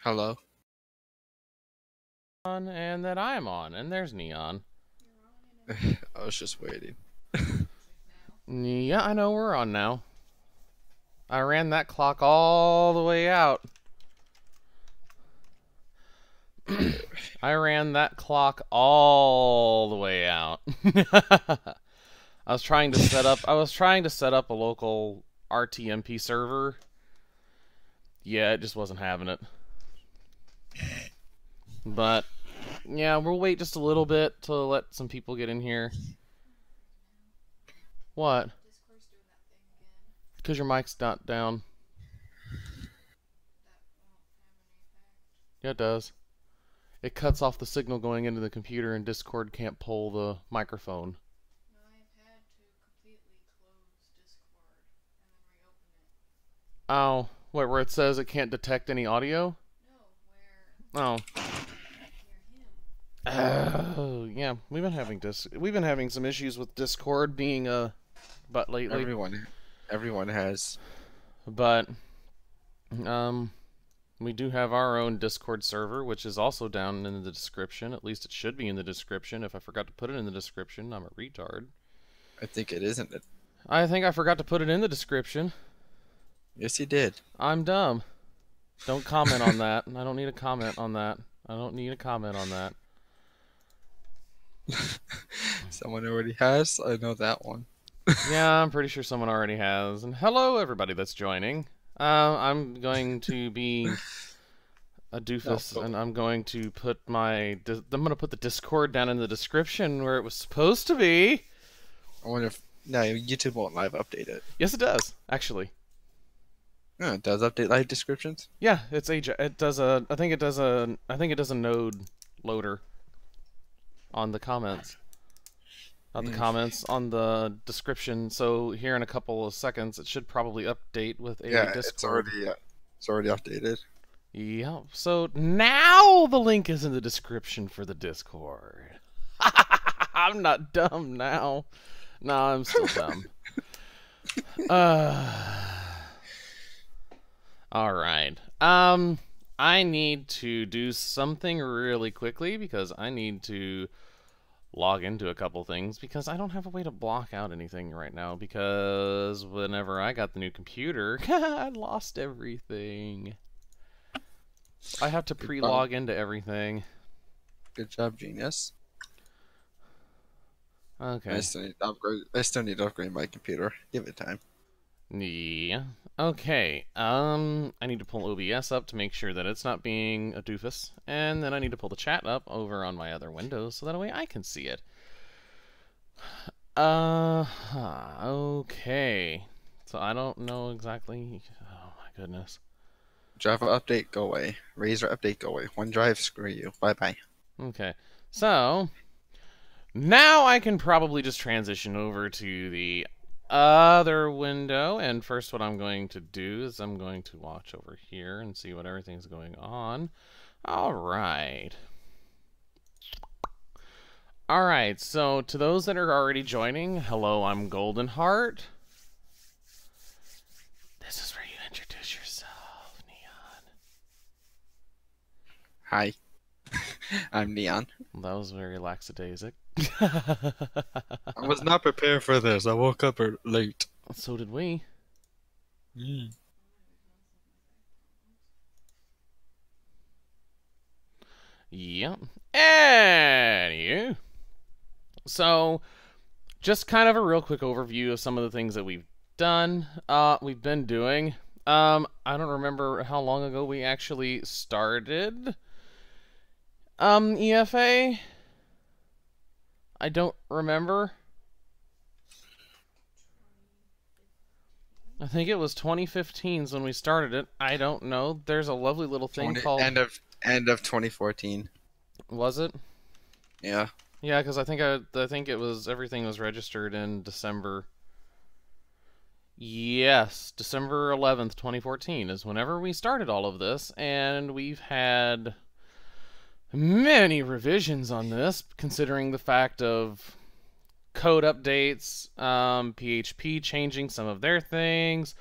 Hello. On and that I'm on, and there's Neon. I was just waiting. Yeah, I know we're on now. I ran that clock all the way out. I ran that clock all the way out. I was trying to set up a local RTMP server. Yeah, it just wasn't having it. But yeah, we'll wait just a little bit to let some people get in here. What? Because your mic's not down. Yeah, it does. It cuts off the signal going into the computer, and Discord can't pull the microphone. No, I've had to completely close Discord and then reopen it. Oh, wait, where it says it can't detect any audio? No, where Oh. I can't hear him. Oh, yeah. We've been having some issues with Discord being but lately. Everyone has. But we do have our own Discord server, which is also down in the description. At least it should be in the description. If I forgot to put it in the description, I'm a retard. I think it isn't it. I think I forgot to put it in the description. Yes, you did. I'm dumb. Don't comment on that. I don't need a comment on that. I don't need a comment on that. Someone already has. I know that one. Yeah, I'm pretty sure someone already has. And hello, everybody that's joining. I'm going to be a doofus, and I'm going to put the Discord down in the description where it was supposed to be. I wonder if YouTube won't live update it. Yes, it does, actually. Oh, it does update live descriptions. Yeah, it does a. I think it does a node loader on the comments. Not the comments, on the description. So here in a couple of seconds, it should probably update with a Discord. It's already updated. Yeah. So now the link is in the description for the Discord. I'm not dumb now. No, I'm still dumb. All right. I need to do something really quickly because I need to log into a couple things because I don't have a way to block out anything right now because whenever I got the new computer, I lost everything. I have to pre-log into everything. Good job, genius. Okay. I still need to upgrade my computer. Give it time. Yeah. Okay. I need to pull OBS up to make sure that it's not being a doofus, and then I need to pull the chat up over on my other windows so that way I can see it. Okay. So I don't know exactly. Oh my goodness. Java update, go away. Razor update, go away. OneDrive, screw you. Bye bye. Okay. So now I can probably just transition over to the other window, and first what I'm going to do is I'm going to watch over here and see what everything's going on. Alright, so to those that are already joining, hello, I'm Golden Heart. This is where you introduce yourself, Neon. Hi. I'm Neon. Well, that was very lackadaisic. I was not prepared for this. I woke up late. So did we. Yep. Anywho. So, just kind of a real quick overview of some of the things that we've done. We've been doing. I don't remember how long ago we actually started EFA. I don't remember. I think it was 2015 when we started it. I don't know. There's a lovely little thing called end of 2014. Was it? Yeah. Yeah, because I think it was everything was registered in December. Yes, December 11th, 2014 is whenever we started all of this, and we've had many revisions on this, considering the fact of code updates, PHP changing some of their things,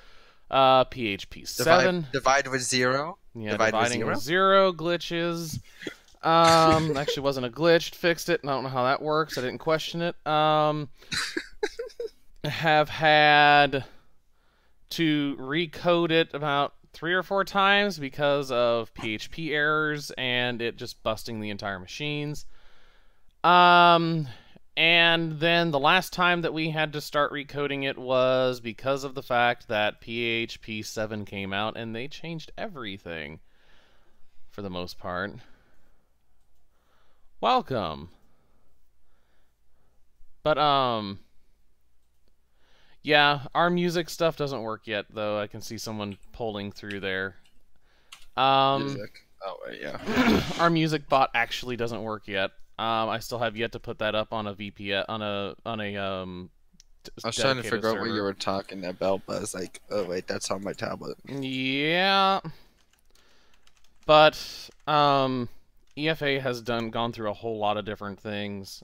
PHP 7. Divide with 0. Yeah, divide with dividing 0. with 0 glitches. Actually wasn't a glitch. Fixed it. I don't know how that works. I didn't question it. Have had to recode it about 3 or 4 times because of PHP errors and it just busting the entire machines. And then the last time that we had to start recoding it was because of the fact that PHP 7 came out and they changed everything for the most part. Welcome. But yeah, our music stuff doesn't work yet though. I can see someone polling through there. Music. Oh wait, yeah. Our music bot actually doesn't work yet. I still have yet to put that up on a VPN on a I was trying to figure out what you were talking about, but I was like, oh wait, that's on my tablet. Yeah. But EFA has gone through a whole lot of different things.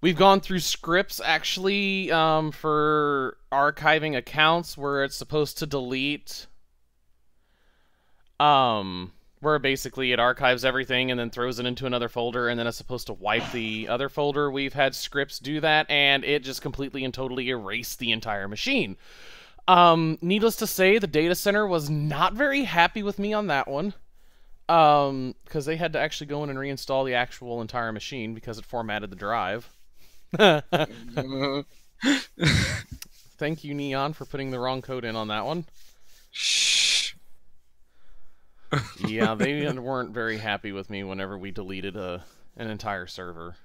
We've gone through scripts actually for archiving accounts where it's supposed to delete where basically it archives everything and then throws it into another folder and then it's supposed to wipe the other folder. We've had scripts do that and it just completely and totally erased the entire machine. Needless to say, the data center was not very happy with me on that one. Because they had to actually go in and reinstall the actual entire machine because it formatted the drive. Thank you, Neon, for putting the wrong code in on that one. Shh. Yeah, they weren't very happy with me whenever we deleted an entire server.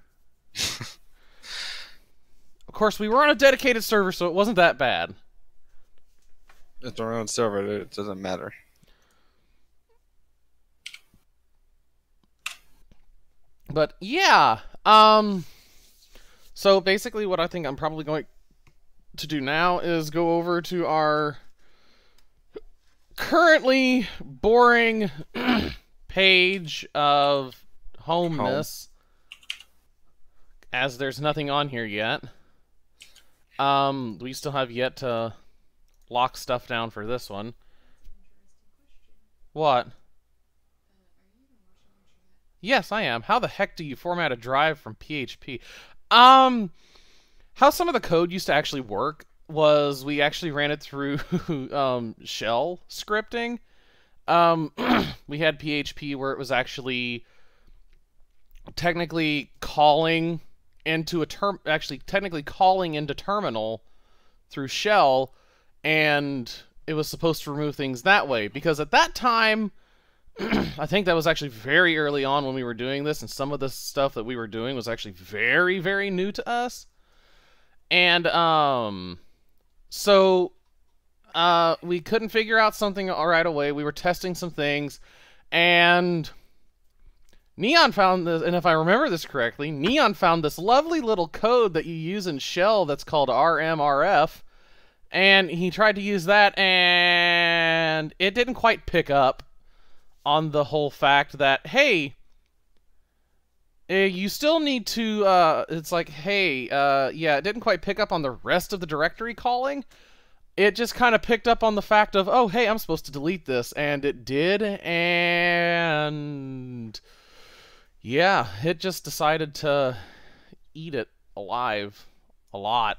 Of course, we were on a dedicated server, so it wasn't that bad. It's our own server, it doesn't matter. But yeah, so basically what I think I'm probably going to do now is go over to our currently boring page of homeness, as there's nothing on here yet. We still have yet to lock stuff down for this one. What? Yes, I am. How the heck do you format a drive from PHP? How some of the code used to actually work was we actually ran it through shell scripting. We had PHP where it was actually technically calling into terminal through shell, and it was supposed to remove things that way because at that time I think that was actually very early on when we were doing this, and some of the stuff that we were doing was actually very, very new to us. And so we couldn't figure out something right away. We were testing some things, and Neon found this, and if I remember this correctly, Neon found this lovely little code that you use in Shell that's called RMRF, and he tried to use that, and it didn't quite pick up on the whole fact that, hey, you still need to, it's like, hey, yeah, it didn't quite pick up on the rest of the directory calling. It just kind of picked up on the fact of, oh, hey, I'm supposed to delete this, and it did, and yeah, it just decided to eat it alive a lot.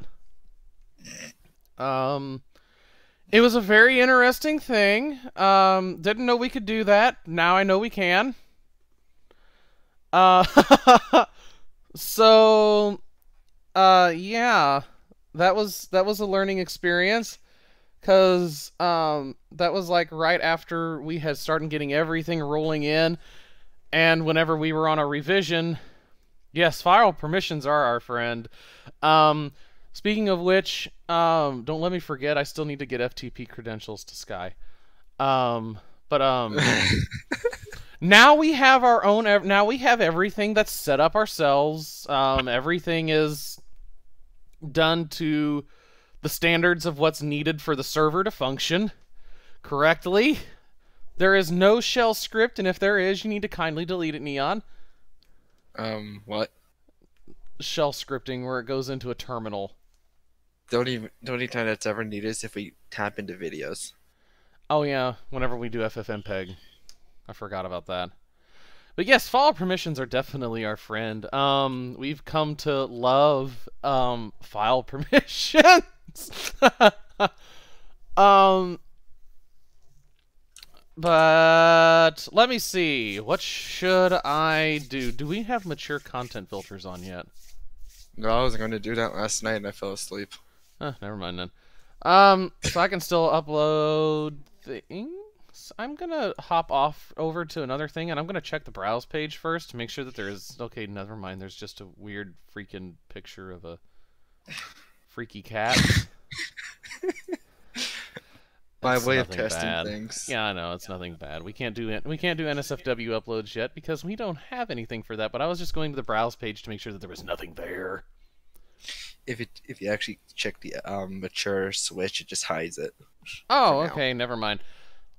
It was a very interesting thing. Didn't know we could do that. Now I know we can. So, yeah, that was a learning experience, because that was like right after we had started getting everything rolling in, and whenever we were on a revision, yes, file permissions are our friend. Speaking of which, don't let me forget, I still need to get FTP credentials to Sky. Now we have our own, now we have everything that's set up ourselves. Everything is done to the standards of what's needed for the server to function correctly. There is no shell script, and if there is, you need to kindly delete it, Neon. What? Shell scripting, where it goes into a terminal. The only time that's ever needed is if we tap into videos. Oh yeah, whenever we do FFmpeg. I forgot about that. But yes, file permissions are definitely our friend. We've come to love file permissions. um, but let me see. What should I do? Do we have mature content filters on yet? No, I was going to do that last night and I fell asleep. Never mind then. So I can still upload things. I'm gonna hop off over to another thing, and I'm gonna check the browse page first to make sure that there is. Okay, never mind. There's just a weird freaking picture of a freaky cat. My way of testing things. Yeah, I know it's nothing bad. We can't do NSFW uploads yet because we don't have anything for that. But I was just going to the browse page to make sure that there was nothing there. If you actually check the mature switch, it just hides it. Oh, okay, never mind.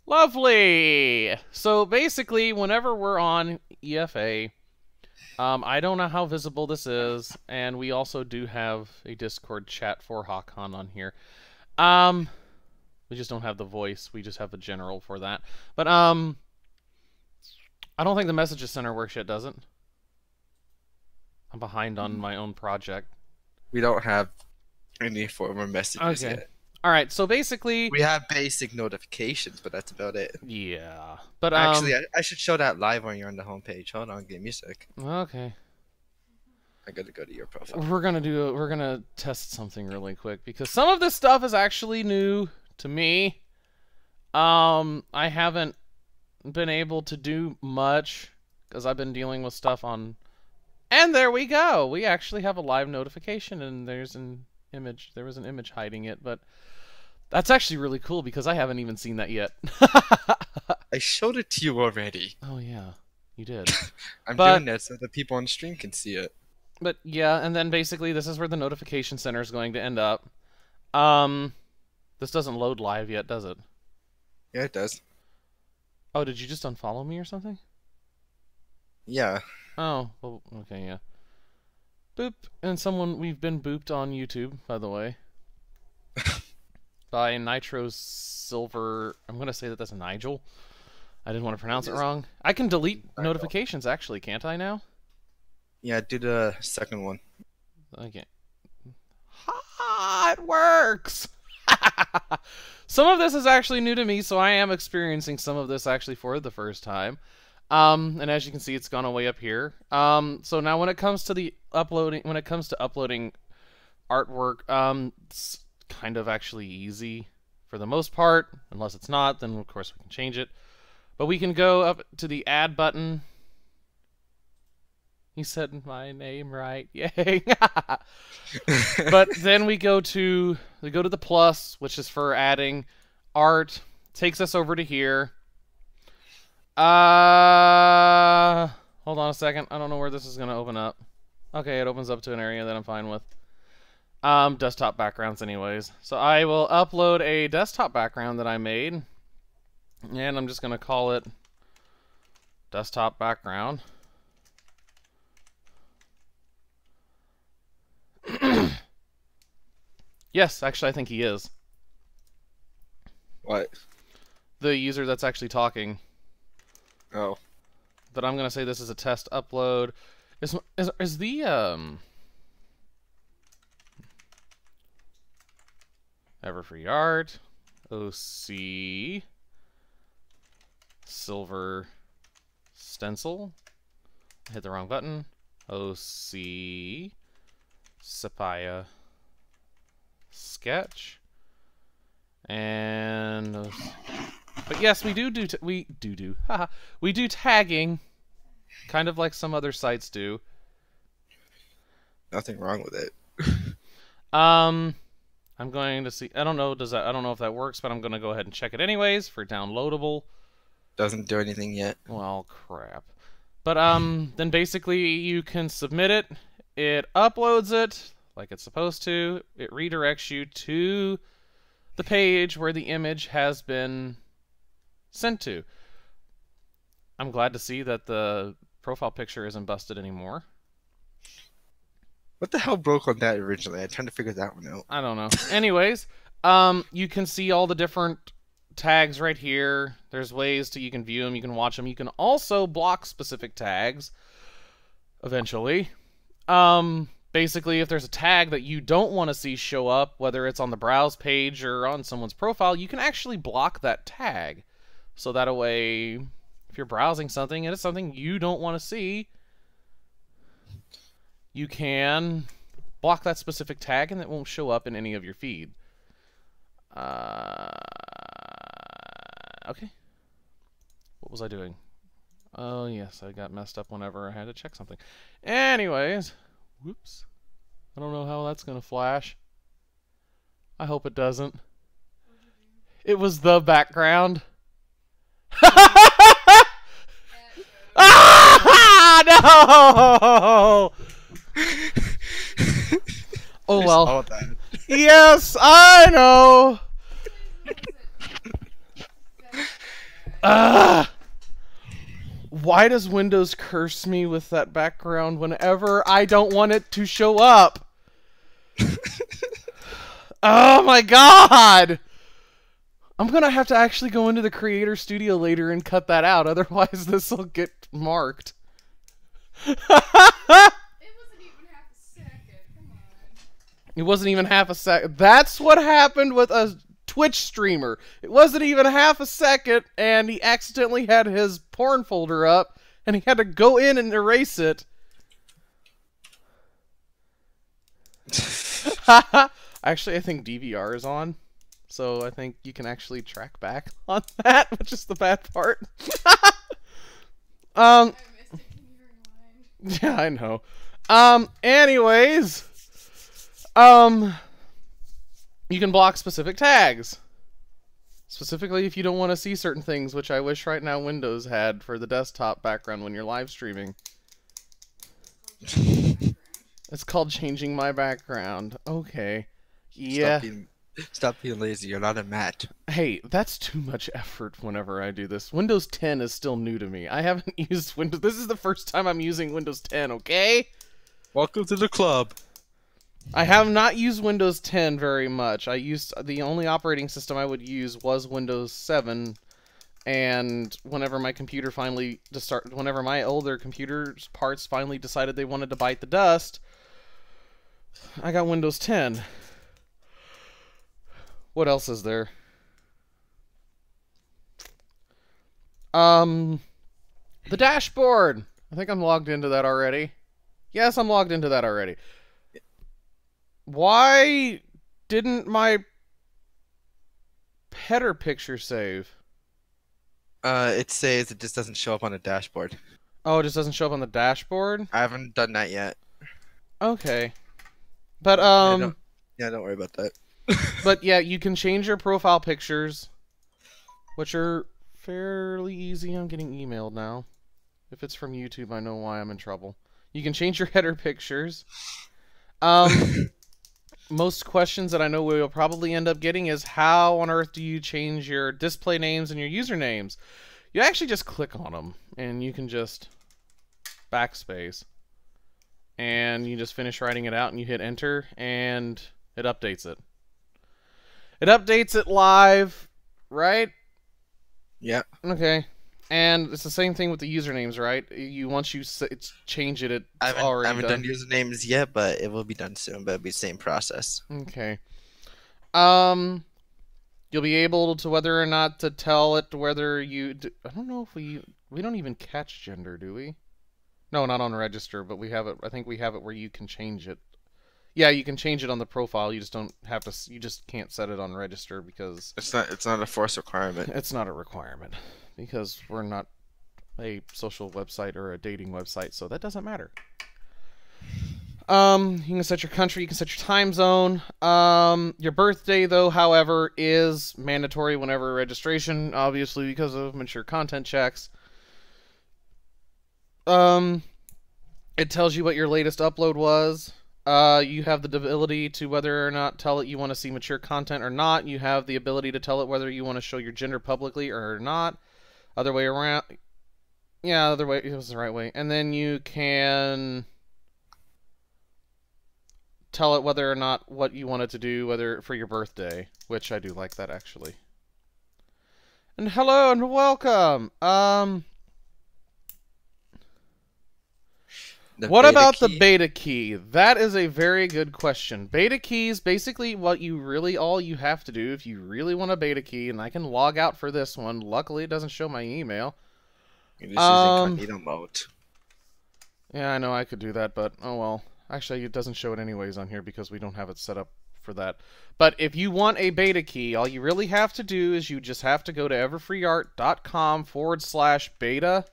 Lovely! So basically, whenever we're on EFA, I don't know how visible this is, and we also do have a Discord chat for HAHCon on here. We just don't have the voice, we just have the general for that. But, I don't think the Messages Center works yet, does it? I'm behind on my own project. We don't have any form of messages yet. Alright, so basically... We have basic notifications, but that's about it. Yeah. But actually, I should show that live when you're on the homepage. Hold on, give me a sec. Okay. I gotta go to your profile. We're gonna test something really quick, because some of this stuff is actually new to me. I haven't been able to do much, because I've been dealing with stuff on... And there we go! We actually have a live notification, and there's an image. There was an image hiding it, but... That's actually really cool because I haven't even seen that yet. I showed it to you already. Oh yeah, you did. I'm doing that so the people on the stream can see it. But yeah, and then basically this is where the notification center is going to end up. This doesn't load live yet, does it? Yeah, it does. Oh, did you just unfollow me or something? Yeah. Oh, well, okay, yeah. Boop. And we've been booped on YouTube, by the way. By Nitro Silver. I'm going to say that that's a Nigel. I didn't want to pronounce it wrong. I can delete notifications, actually, can't I now? Yeah, do the second one. Okay. Ha! It works! Some of this is actually new to me, so I am experiencing some of this actually for the first time. And as you can see, it's gone away up here. So now when it comes to uploading artwork, it's kind of actually easy for the most part. Unless it's not, then of course we can change it. But we can go up to the add button. He said my name right. Yay. But then we go to the plus, which is for adding art. Takes us over to here. Hold on a second. I don't know where this is going to open up. Okay, it opens up to an area that I'm fine with. Desktop backgrounds anyways. So I will upload a desktop background that I made. And I'm just going to call it desktop background. Yes, actually I think he is. What? The user that's actually talking. Oh. But I'm going to say this is a test upload. Is the EverfreeArt OC silver stencil. I hit the wrong button. OC sepia sketch. And but yes, we do tagging, kind of like some other sites do. Nothing wrong with it. I'm going to see. I don't know if that works, but I'm going to go ahead and check it anyways for downloadable. Doesn't do anything yet. Well, crap. But then basically you can submit it. It uploads it like it's supposed to. It redirects you to the page where the image has been sent to. I'm glad to see that the profile picture isn't busted anymore. What the hell broke on that originally? I'm trying to figure that one out. I don't know. Anyways, you can see all the different tags right here. There's ways you can view them, you can watch them. You can also block specific tags eventually. Basically, if there's a tag that you don't want to see show up, whether it's on the browse page or on someone's profile, you can actually block that tag. So that way, if you're browsing something and it's something you don't want to see, you can block that specific tag and it won't show up in any of your feed. Okay. What was I doing? Oh, yes, I got messed up whenever I had to check something. Anyways, whoops. I don't know how that's going to flash. I hope it doesn't. It was the background. Ah, no! Oh well. Yes, I know. Why does Windows curse me with that background whenever I don't want it to show up? Oh my god! I'm gonna have to actually go into the Creator Studio later and cut that out, otherwise this will get marked. It wasn't even half a second. Come on. It wasn't even half a second. That's what happened with a Twitch streamer. It wasn't even half a second, and he accidentally had his porn folder up, and he had to go in and erase it. Actually, I think DVR is on, so I think you can actually track back on that, which is the bad part. I missed it. Can you rewind? Yeah, I know. Anyways, you can block specific tags. Specifically if you don't want to see certain things, which I wish right now Windows had for the desktop background when you're live streaming. It's called changing my background. Okay. Yeah. Stop being lazy. You're not a Matt. Hey, that's too much effort whenever I do this. Windows 10 is still new to me. I haven't used Windows. This is the first time I'm using Windows 10, okay? Welcome to the club. I have not used Windows 10 very much. The only operating system I would use was Windows 7, and whenever my older computer's parts finally decided they wanted to bite the dust, I got Windows 10. What else is there? The dashboard. I think I'm logged into that already. Yes, I'm logged into that already. Why didn't my header picture save? It says it just doesn't show up on the dashboard. Oh, it just doesn't show up on the dashboard? I haven't done that yet. Okay. But, yeah, don't worry about that. But, yeah, you can change your profile pictures, which are fairly easy. I'm getting emailed now. If it's from YouTube, I know why I'm in trouble. You can change your header pictures. Most questions that I know we'll probably end up getting is how on earth do you change your display names and your usernames? You actually just click on them, and you can just backspace. And you just finish writing it out, and you hit enter, and it updates it. It updates it live, right? Yeah. Okay. And it's the same thing with the usernames, right? Once you change it, it's already done. I haven't done usernames yet, but it will be done soon. But it'll be the same process. Okay. You'll be able to whether or not to tell it whether you. I don't know if we don't even catch gender, do we? No, not on register, but we have it. I think we have it where you can change it. Yeah, you can change it on the profile. You just don't have to. You just can't set it on register because it's not a forced requirement. It's not a requirement because we're not a social website or a dating website, so that doesn't matter. You can set your country. You can set your time zone. Your birthday, though, however, is mandatory whenever registration, obviously because of mature content checks. It tells you what your latest upload was. You have the ability to whether or not tell it you want to see mature content or not. You have the ability to tell it whether you want to show your gender publicly or not. Other way around. Yeah, other way. It was the right way. And then you can tell it whether or not what you want it to do, whether for your birthday, which I do like that actually. And hello and welcome. What about the beta key? That is a very good question. Beta keys, basically what you really, all you have to do if you really want a beta key, and I can log out for this one. Luckily, it doesn't show my email. You're just using incognito mode. Yeah, I know I could do that, but oh well. Actually, it doesn't show it anyways on here because we don't have it set up for that. But if you want a beta key, all you really have to do is you just have to go to everfreeart.com/beta.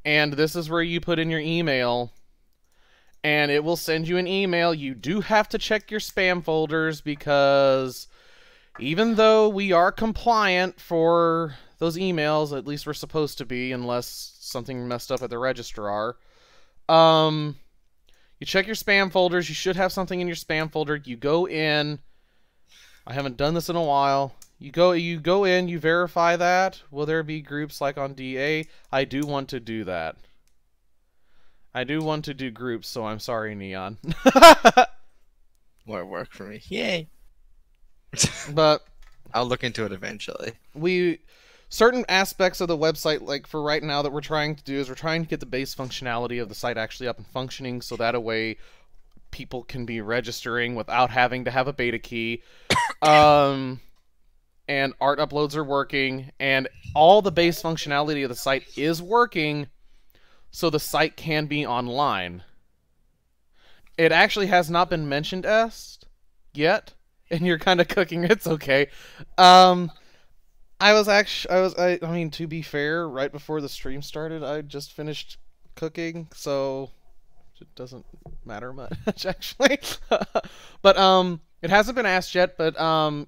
And this is where you put in your email, and it will send you an email. You do have to check your spam folders because even though we are compliant for those emails, at least we're supposed to be, unless something messed up at the registrar, you check your spam folders. You should have something in your spam folder. You go in. I haven't done this in a while. You go in, you verify that. Will there be groups like on DA? I do want to do that. I do want to do groups, so I'm sorry, Neon. More work for me. Yay. But I'll look into it eventually. Certain aspects of the website, like for right now, that we're trying to do is we're trying to get the base functionality of the site actually up and functioning, so that a way people can be registering without having to have a beta key. And art uploads are working, and all the base functionality of the site is working, so the site can be online. It actually has not been mentioned yet, and you're kind of cooking. It's okay. I mean, to be fair, right before the stream started, I just finished cooking, so it doesn't matter much actually. But it hasn't been asked yet, but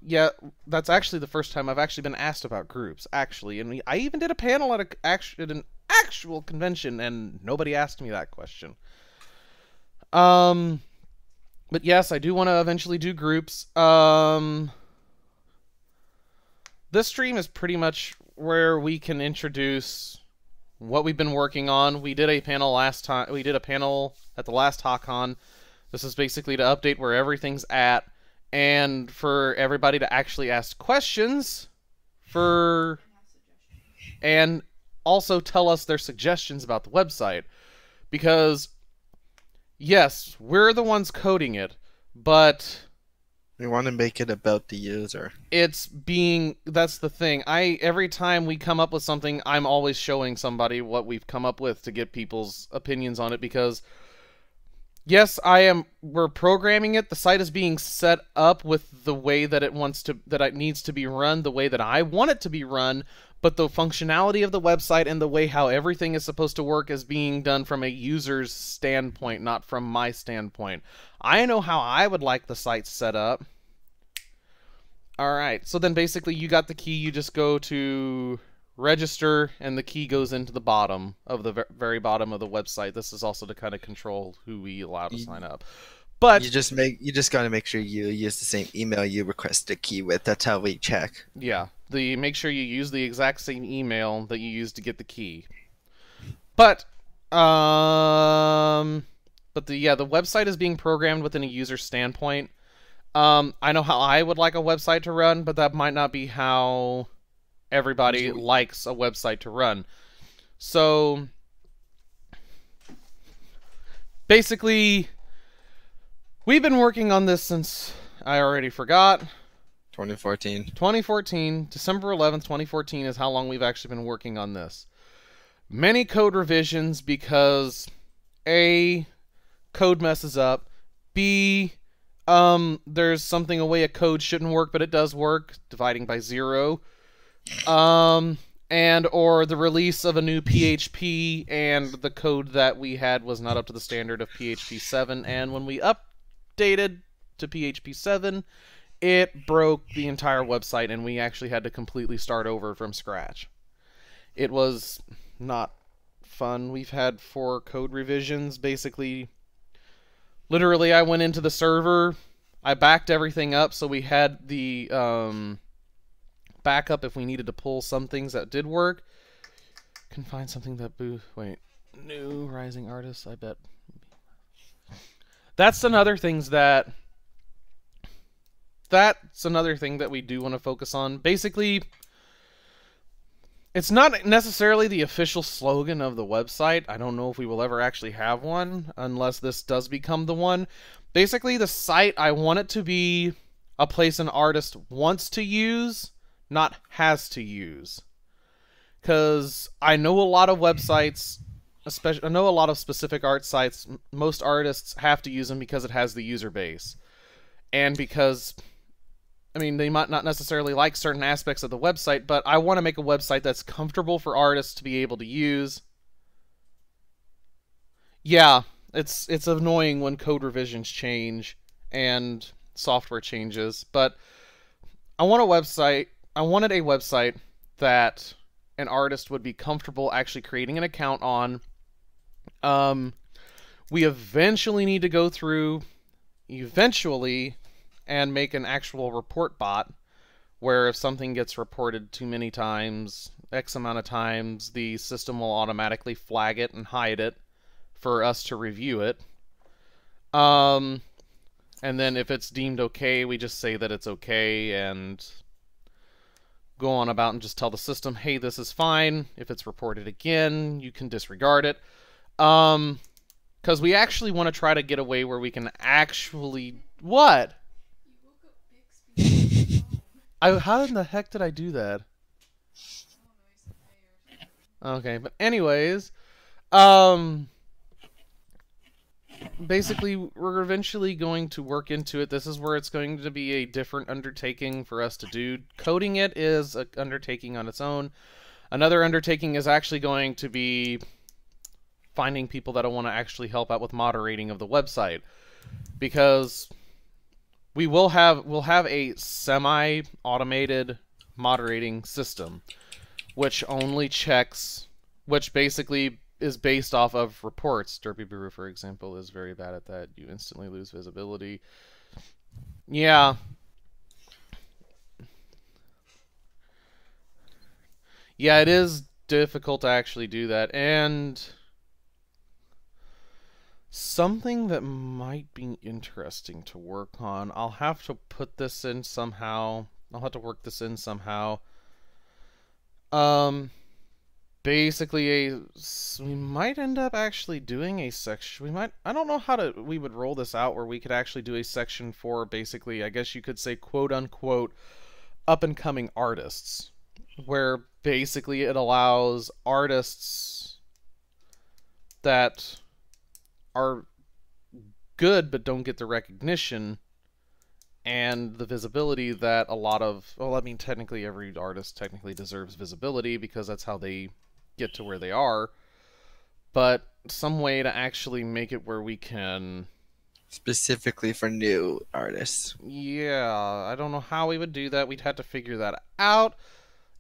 yeah, that's actually the first time I've actually been asked about groups, actually. And I even did a panel at an actual convention, and nobody asked me that question. But yes, I do want to eventually do groups. This stream is pretty much where we can introduce what we've been working on. We did a panel last time. We did a panel at the last HAHCon. This is basically to update where everything's at, and for everybody to actually ask questions, and also tell us their suggestions about the website. Because, yes, we're the ones coding it, but we want to make it about the user. That's the thing. Every time we come up with something, I'm always showing somebody what we've come up with to get people's opinions on it, because yes, we're programming it. The site is being set up with the way that it needs to be run, the way that I want it to be run, but the functionality of the website and the way how everything is supposed to work is being done from a user's standpoint, not from my standpoint. I know how I would like the site set up. Alright, so then basically you got the key, you just go to register, and the key goes into the bottom of the very bottom of the website. This is also to kind of control who we allow to sign up. But you just got to make sure you use the same email you request a key with. That's how we check. Yeah, make sure you use the exact same email that you used to get the key. But the website is being programmed within a user standpoint. I know how I would like a website to run, but that might not be how everybody likes a website to run. So basically, we've been working on this since, I already forgot, 2014. December 11th, 2014 is how long we've actually been working on this. Many code revisions because A, code messes up, B, there's something a way a code shouldn't work, but it does work, dividing by 0. Or the release of a new PHP, and the code that we had was not up to the standard of PHP 7, and when we updated to PHP 7, it broke the entire website, and we actually had to completely start over from scratch. It was not fun. We've had 4 code revisions, basically. Literally, I went into the server, I backed everything up, so we had the backup if we needed to pull some things that did work. Can find something that new rising artists, I bet. that's another thing that we do want to focus on. Basically, it's not necessarily the official slogan of the website. I don't know if we will ever actually have one unless this does become the one. Basically, the site, I want it to be a place an artist wants to use, not has to use. Because I know a lot of websites, I know a lot of specific art sites, most artists have to use them because it has the user base. And because, I mean, they might not necessarily like certain aspects of the website, but I want to make a website that's comfortable for artists to be able to use. Yeah, it's annoying when code revisions change and software changes, but I wanted a website that an artist would be comfortable actually creating an account on. We eventually need to go through and make an actual report bot where if something gets reported too many times, X amount of times, the system will automatically flag it and hide it for us to review it. And then if it's deemed okay, we just say that it's okay and go on about and just tell the system, hey, this is fine. If it's reported again, you can disregard it. Because we actually want to try to get away where we can actually... What? You woke up Bixby on the phone. How in the heck did I do that? I don't know, he said hey or something. Okay, but anyways, basically, we're eventually going to work into it. This is where it's going to be a different undertaking for us to do. Coding it is an undertaking on its own. Another undertaking is actually going to be finding people that want to actually help out with moderating of the website, because we'll have a semi-automated moderating system, which only checks, which basically is based off of reports. Derpy Brew, for example, is very bad at that. You instantly lose visibility. Yeah. Yeah, it is difficult to actually do that. And something that might be interesting to work on, I'll have to put this in somehow. I'll have to work this in somehow. Basically, we might end up actually doing a section. I don't know how we would roll this out where we could actually do a section for basically, I guess you could say, quote unquote, up and coming artists, where basically it allows artists that are good but don't get the recognition and the visibility that a lot of, well, I mean, technically every artist technically deserves visibility because that's how they get to where they are, but some way to actually make it where we can... Specifically for new artists. Yeah, I don't know how we would do that. We'd have to figure that out.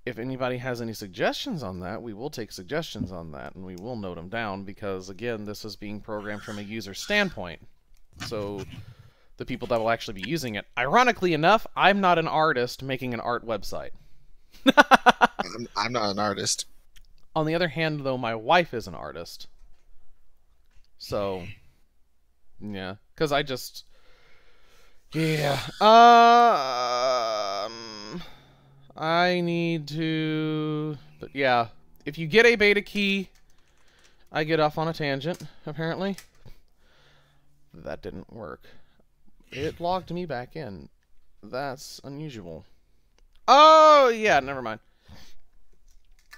If anybody has any suggestions on that, we will take suggestions on that, and we will note them down, because, again, this is being programmed from a user standpoint. So, the people that will actually be using it. Ironically enough, I'm not an artist making an art website. I'm not an artist. On the other hand, though, my wife is an artist. So, yeah. Because I just... Yeah. I need to... But yeah, if you get a beta key... I get off on a tangent, apparently. That didn't work. It logged me back in. That's unusual. Oh, yeah, never mind.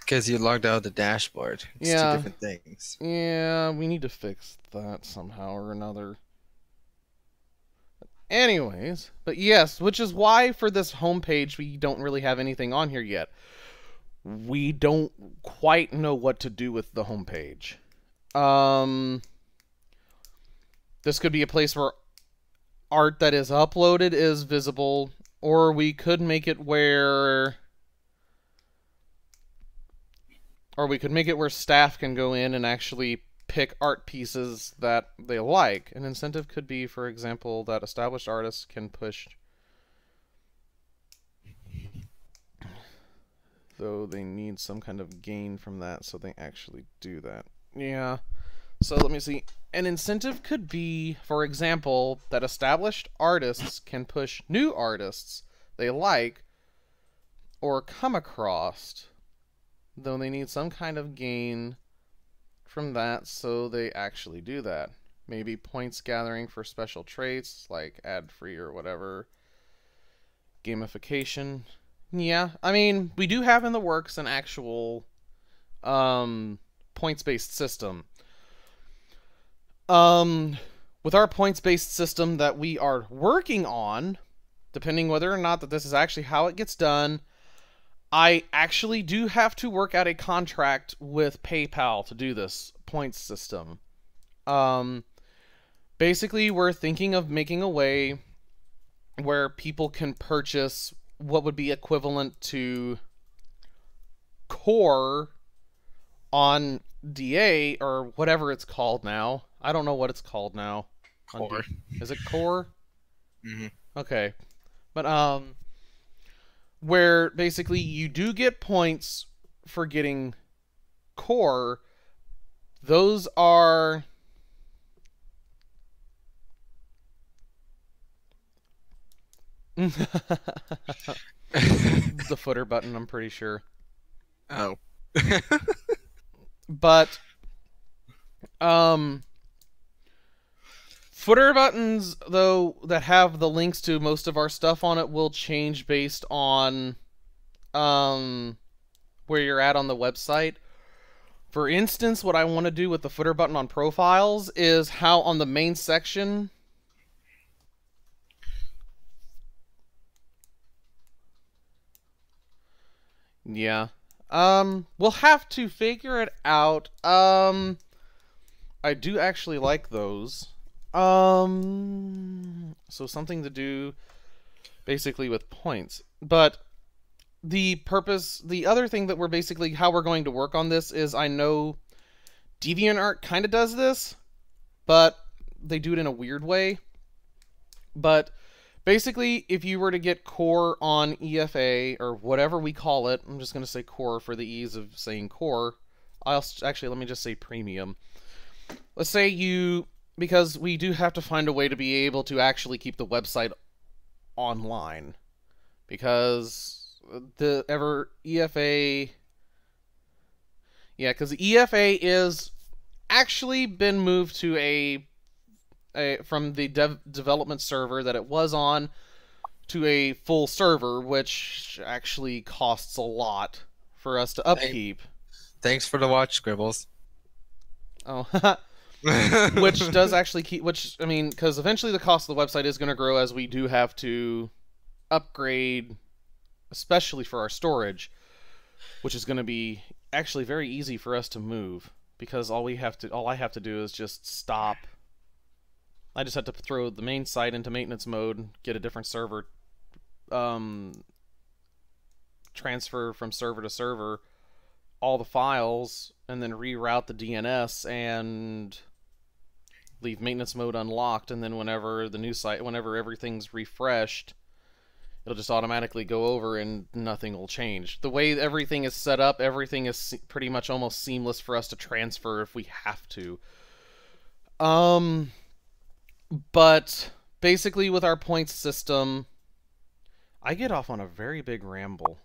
Because you logged out of the dashboard. It's Yeah. two different things. Yeah, we need to fix that somehow or another. Anyways, but yes, which is why for this homepage we don't really have anything on here yet. We don't quite know what to do with the homepage. This could be a place where art that is uploaded is visible, or we could make it where... Or we could make it where staff can go in and actually pick art pieces that they like. An incentive could be, for example, that established artists can push... Though they need some kind of gain from that, so they actually do that. Yeah. So let me see. An incentive could be, for example, that established artists can push new artists they like or come across, though they need some kind of gain from that, so they actually do that. Maybe points gathering for special traits, like ad-free or whatever. Gamification. Yeah, I mean, we do have in the works an actual points-based system. With our points-based system that we are working on, depending whether or not that this is actually how it gets done, I actually do have to work out a contract with PayPal to do this points system. Basically, we're thinking of making a way where people can purchase what would be equivalent to core on DA or whatever it's called now. I don't know what it's called now. Core. Is it core? Mm-hmm. Okay. But where basically you do get points for getting core. Those are the footer button, I'm pretty sure. Oh. But footer buttons, though, that have the links to most of our stuff on it will change based on where you're at on the website. For instance, what I want to do with the footer button on profiles is how on the main section yeah. We'll have to figure it out. I do actually like those. So something to do basically with points. But the other thing that we're basically, how we're going to work on this is, I know DeviantArt kind of does this, but they do it in a weird way. But basically, if you were to get core on EFA, or whatever we call it, I'm just going to say core for the ease of saying core. Actually, let me just say premium. Let's say because we do have to find a way to be able to actually keep the website online. Because the EFA... Yeah, because the EFA is actually been moved to from the development server that it was on to a full server, which actually costs a lot for us to upkeep. Thanks for the watch, Scribbles. Oh, which does actually I mean, because eventually the cost of the website is going to grow as we do have to upgrade, especially for our storage, which is going to be actually very easy for us to move, because all I have to do is just stop. I just have to throw the main site into maintenance mode, get a different server, transfer from server to server all the files, and then reroute the DNS and leave maintenance mode unlocked, and then whenever everything's refreshed, it'll just automatically go over and nothing will change. The way everything is set up, everything is pretty much almost seamless for us to transfer if we have to. But basically with our points system, I get off on a very big ramble.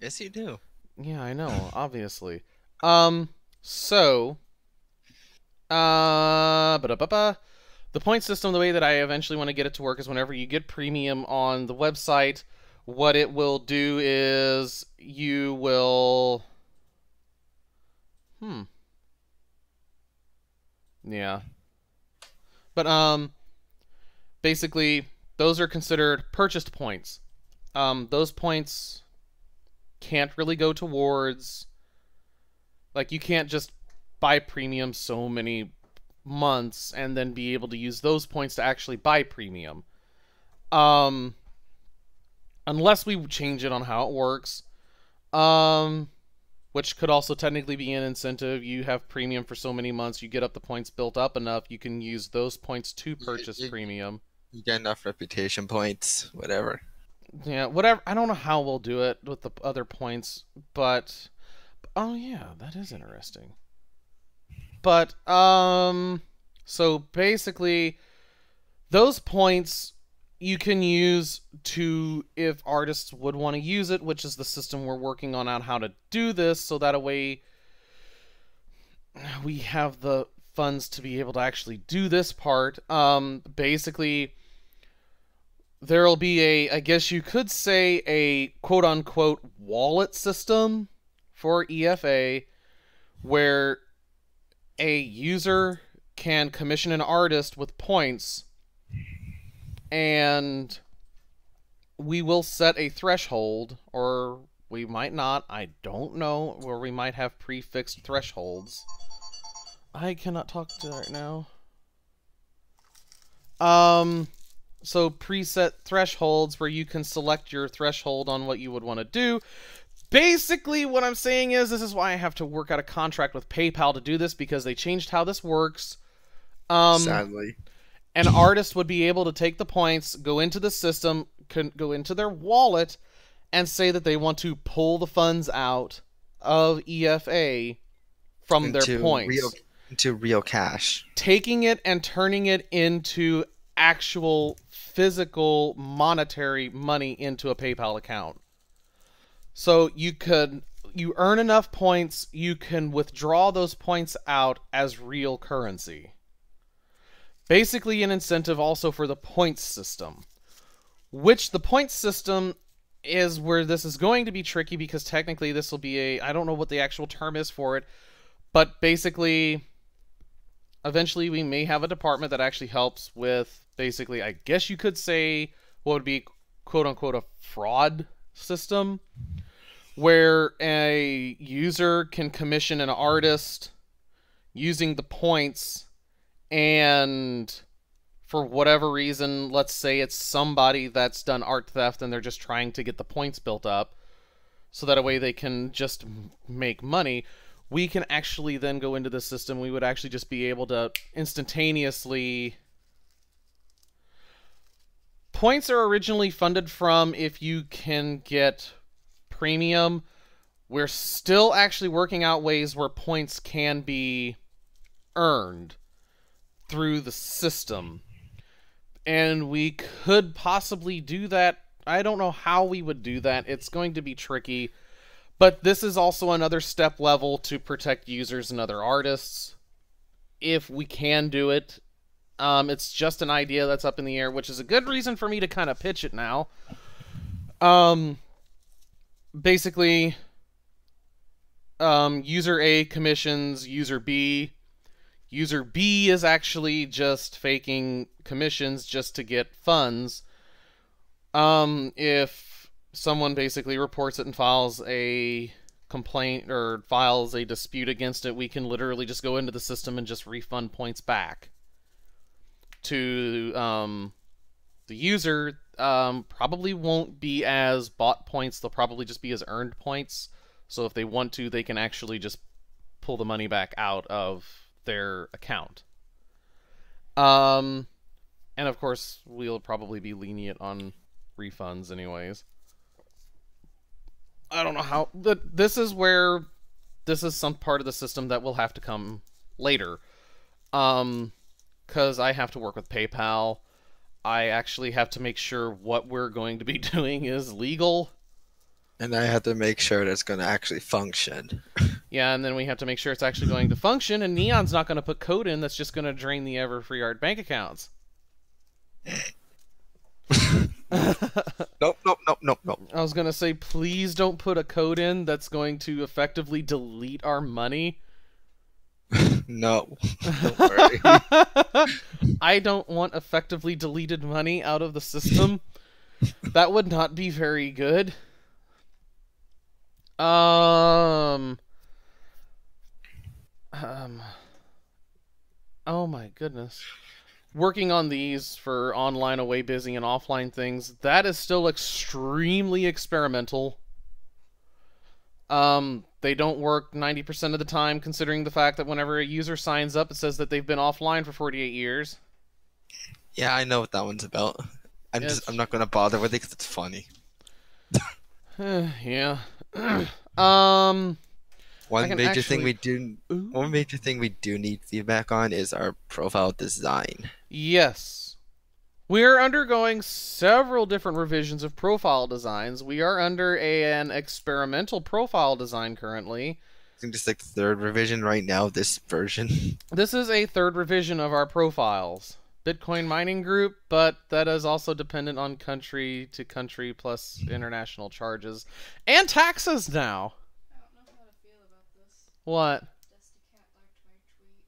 Yes, you do. Yeah, I know, obviously. The point system, the way that I eventually want to get it to work is whenever you get premium on the website, what it will do is you will... Yeah. But, basically, those are considered purchased points. Those points can't really go towards... Like, you can't just buy premium so many months and then be able to use those points to actually buy premium. Unless we change it on how it works. Which could also technically be an incentive. You have premium for so many months, you get up the points built up enough, you can use those points to purchase premium. You get enough reputation points, whatever. Yeah, whatever. I don't know how we'll do it with the other points, but... Oh yeah, that is interesting. but so basically those points you can use to, if artists would want to use it, which is the system we're working on how to do this, so that a way we have the funds to be able to actually do this part. Basically, there'll be a, I guess you could say, a quote-unquote wallet system for EFA, where a user can commission an artist with points, and we will set a threshold, or we might not, I don't know, where we might have prefixed thresholds. I cannot talk to right now. So preset thresholds where you can select your threshold on what you would want to do. Basically, what I'm saying is, this is why I have to work out a contract with PayPal to do this, because they changed how this works. Sadly. An artist would be able to take the points, go into the system, go into their wallet, and say that they want to pull the funds out of EFA from their points. Into real cash. Taking it and turning it into actual physical monetary money into a PayPal account. So you earn enough points, you can withdraw those points out as real currency. Basically an incentive also for the points system. Which the points system is where this is going to be tricky, because technically this will be a, I don't know what the actual term is for it, but basically eventually we may have a department that actually helps with, basically, I guess you could say, what would be quote-unquote a fraud system, where a user can commission an artist using the points, and for whatever reason, let's say it's somebody that's done art theft and they're just trying to get the points built up so that a way they can just make money. We can actually then go into the system. We would actually just be able to instantaneously... Points are originally funded from if you can get premium. We're still actually working out ways where points can be earned through the system. And we could possibly do that. I don't know how we would do that. It's going to be tricky. But this is also another step level to protect users and other artists, if we can do it. It's just an idea that's up in the air, which is a good reason for me to kind of pitch it now. Basically, user A commissions user B. User B is actually just faking commissions just to get funds. If someone basically reports it and files a complaint or files a dispute against it, we can literally just go into the system and just refund points back to the user. Probably won't be as bought points, they'll probably just be as earned points. So if they want to, they can actually just pull the money back out of their account. And of course, we'll probably be lenient on refunds anyways. I don't know how... This is where... This is some part of the system that will have to come later. Because I have to work with PayPal. I actually have to make sure what we're going to be doing is legal. And I have to make sure that it's going to actually function. Yeah, and then we have to make sure it's actually going to function, and Neon's not going to put code in that's just going to drain the EverfreeArt bank accounts. Nope. I was going to say, please don't put a code in that's going to effectively delete our money. No. Don't worry. I don't want effectively deleted money out of the system. That would not be very good. Oh my goodness. Working on these for online away busy and offline things, that is still extremely experimental. They don't work 90% of the time, considering the fact that whenever a user signs up, it says that they've been offline for 48 years. Yeah, I know what that one's about. I'm not going to bother with it because it's funny. Yeah. One major thing we Ooh. one major thing we do need feedback on is our profile design. Yes. We're undergoing several different revisions of profile designs. We are under an experimental profile design currently. I think it's like the third revision right now, this version. This is a third revision of our profiles. Bitcoin mining group, but that is also dependent on country to country plus international charges. And taxes now. I don't know how to feel about this. What? Dusty Cat liked my tweet.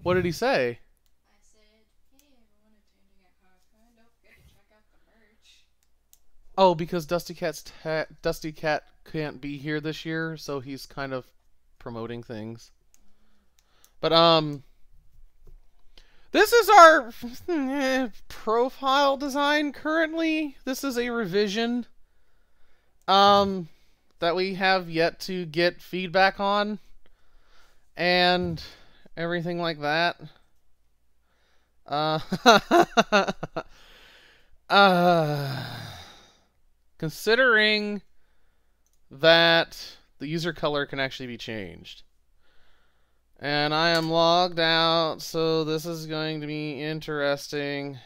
What did he say? I said, hey everyone attending at HAHCon, don't forget to check out the merch. Oh, because Dusty Cat can't be here this year, so he's kind of promoting things. But this is our profile design currently. This is a revision that we have yet to get feedback on and everything like that. Considering that the user color can actually be changed. And I am logged out, so this is going to be interesting.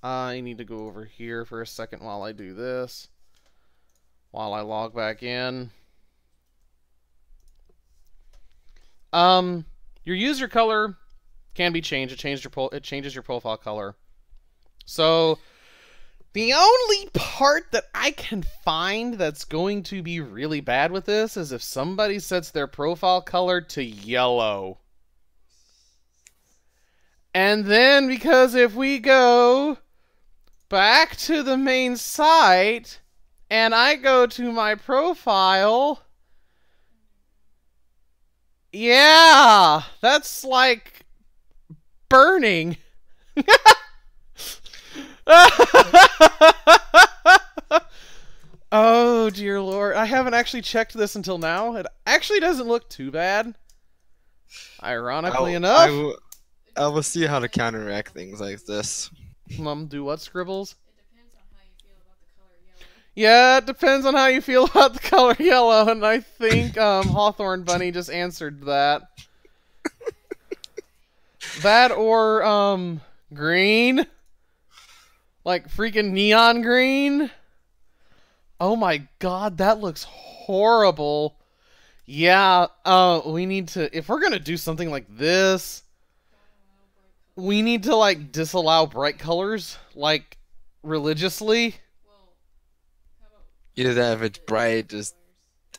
I need to go over here for a second while I do this. While I log back in. Your user color can be changed. It changes your profile color. So the only part that I can find that's going to be really bad with this is if somebody sets their profile color to yellow. And then, because if we go back to the main site and I go to my profile, yeah, that's like burning. Oh dear lord, I haven't actually checked this until now. It actually doesn't look too bad, ironically enough. I will see how to counteract things like this. Do what, Scribbles? It depends on how you feel about the color yellow. Yeah, it depends on how you feel about the color yellow, and I think Hawthorne Bunny just answered that. That or green, like freaking neon green. Oh my god, that looks horrible. Yeah, we need to, if we're gonna do something like this, we need to like disallow bright colors, like religiously. Either that, if it's bright, just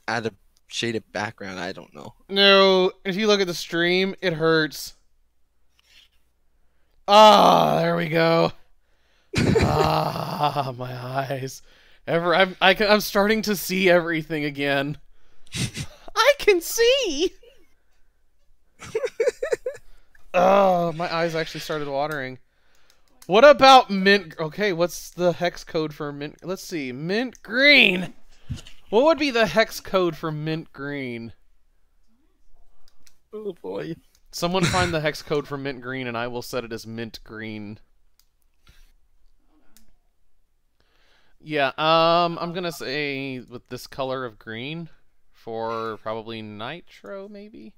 add a shaded background. I don't know. No, if you look at the stream, it hurts. Ah, there we go. Ah, my eyes. I'm starting to see everything again. I can see. Oh, my eyes actually started watering. What about mint? Okay, what's the hex code for mint? Let's see, mint green. What would be the hex code for mint green? Oh boy. Someone find the hex code for mint green, and I will set it as mint green. Yeah, I'm gonna say with this color of green for probably nitro, maybe.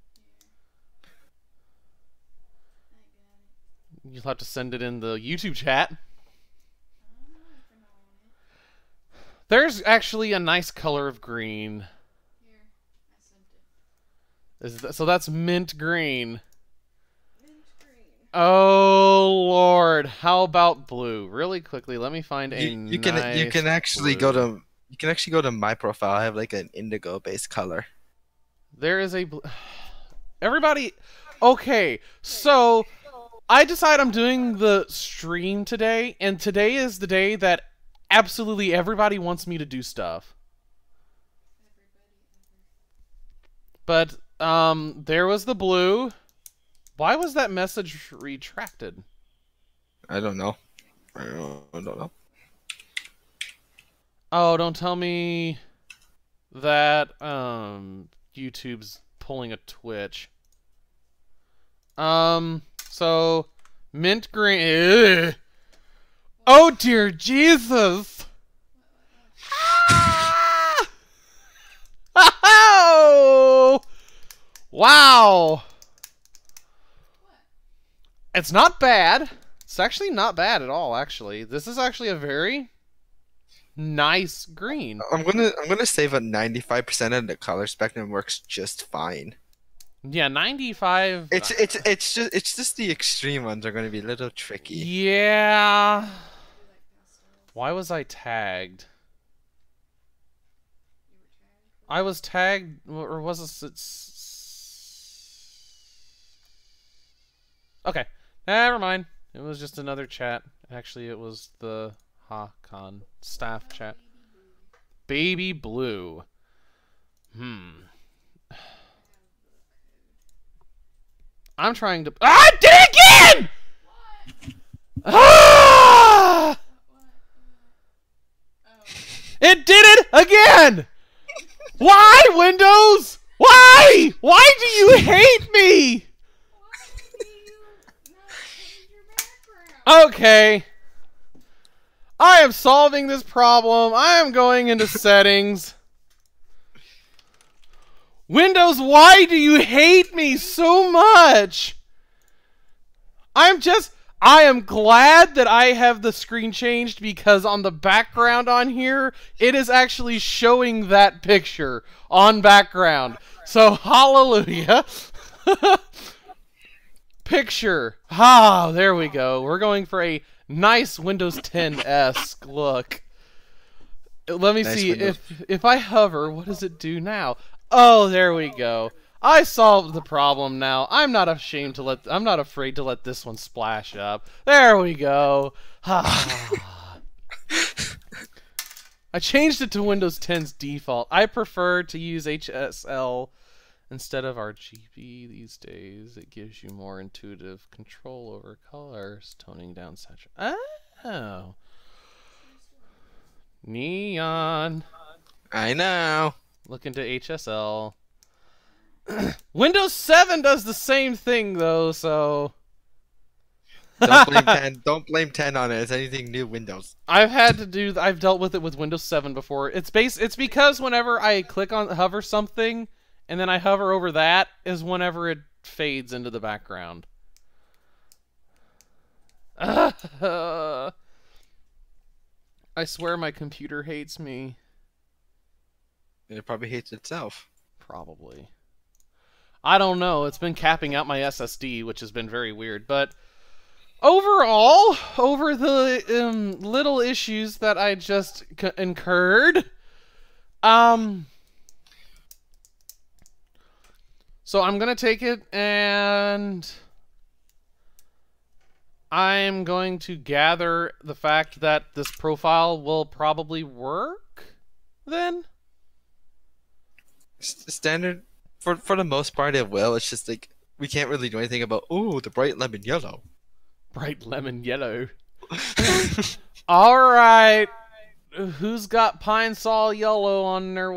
You'll have to send it in the YouTube chat. There's actually a nice color of green. Here, I sent it. So that's mint green. Mint green. Oh Lord, how about blue? Really quickly, let me find a You can actually blue. go to my profile. I have like an indigo based color. There is a blue. Everybody, okay, so I decide I'm doing the stream today, and today is the day that absolutely everybody wants me to do stuff. But there was the blue. Why was that message retracted? I don't know. I don't know. Oh, don't tell me that YouTube's pulling a Twitch. So mint green. Ugh. Oh dear Jesus! Ah! Oh! Wow! It's not bad. It's actually not bad at all, actually. This is actually a very nice green. I'm gonna say that 95% of the color spectrum works just fine. Yeah, 95. It's just the extreme ones are gonna be a little tricky. Yeah. Why was I tagged? I was tagged, or was it? Okay, never mind. It was just another chat. Actually, it was the HAHCon staff chat. Baby blue. I'm trying to. Ah! I did it again! Ah! It did it again! Why, Windows? Why? Why do you hate me? Okay. I am solving this problem. I am going into settings. Windows, why do you hate me so much? I am glad that I have the screen changed, because on the background on here, it is actually showing that picture on background. So, hallelujah. Picture. Ah, there we go. We're going for a nice Windows 10-esque look. Let me see. If I hover, what does it do now? Oh, there we go. I solved the problem now. I'm not afraid to let this one splash up. There we go. I changed it to Windows 10's default. I prefer to use HSL instead of RGB these days. It gives you more intuitive control over colors, toning down saturation. Oh. Neon. I know. Look into HSL. Windows 7 does the same thing though, so don't blame 10. Don't blame 10 on it. It's anything new Windows. I've dealt with it with Windows 7 before. It's because whenever I click on hover something and then I hover over that is whenever it fades into the background. I swear my computer hates me. It probably hates itself. Probably. I don't know. It's been capping out my SSD, which has been very weird. But overall, over the little issues that I just incurred, so I'm gonna take it and I'm going to gather the fact that this profile will probably work then. Standard for the most part it will. It's just like we can't really do anything about the bright lemon yellow. Bright lemon yellow. All right. Who's got pine sol yellow on their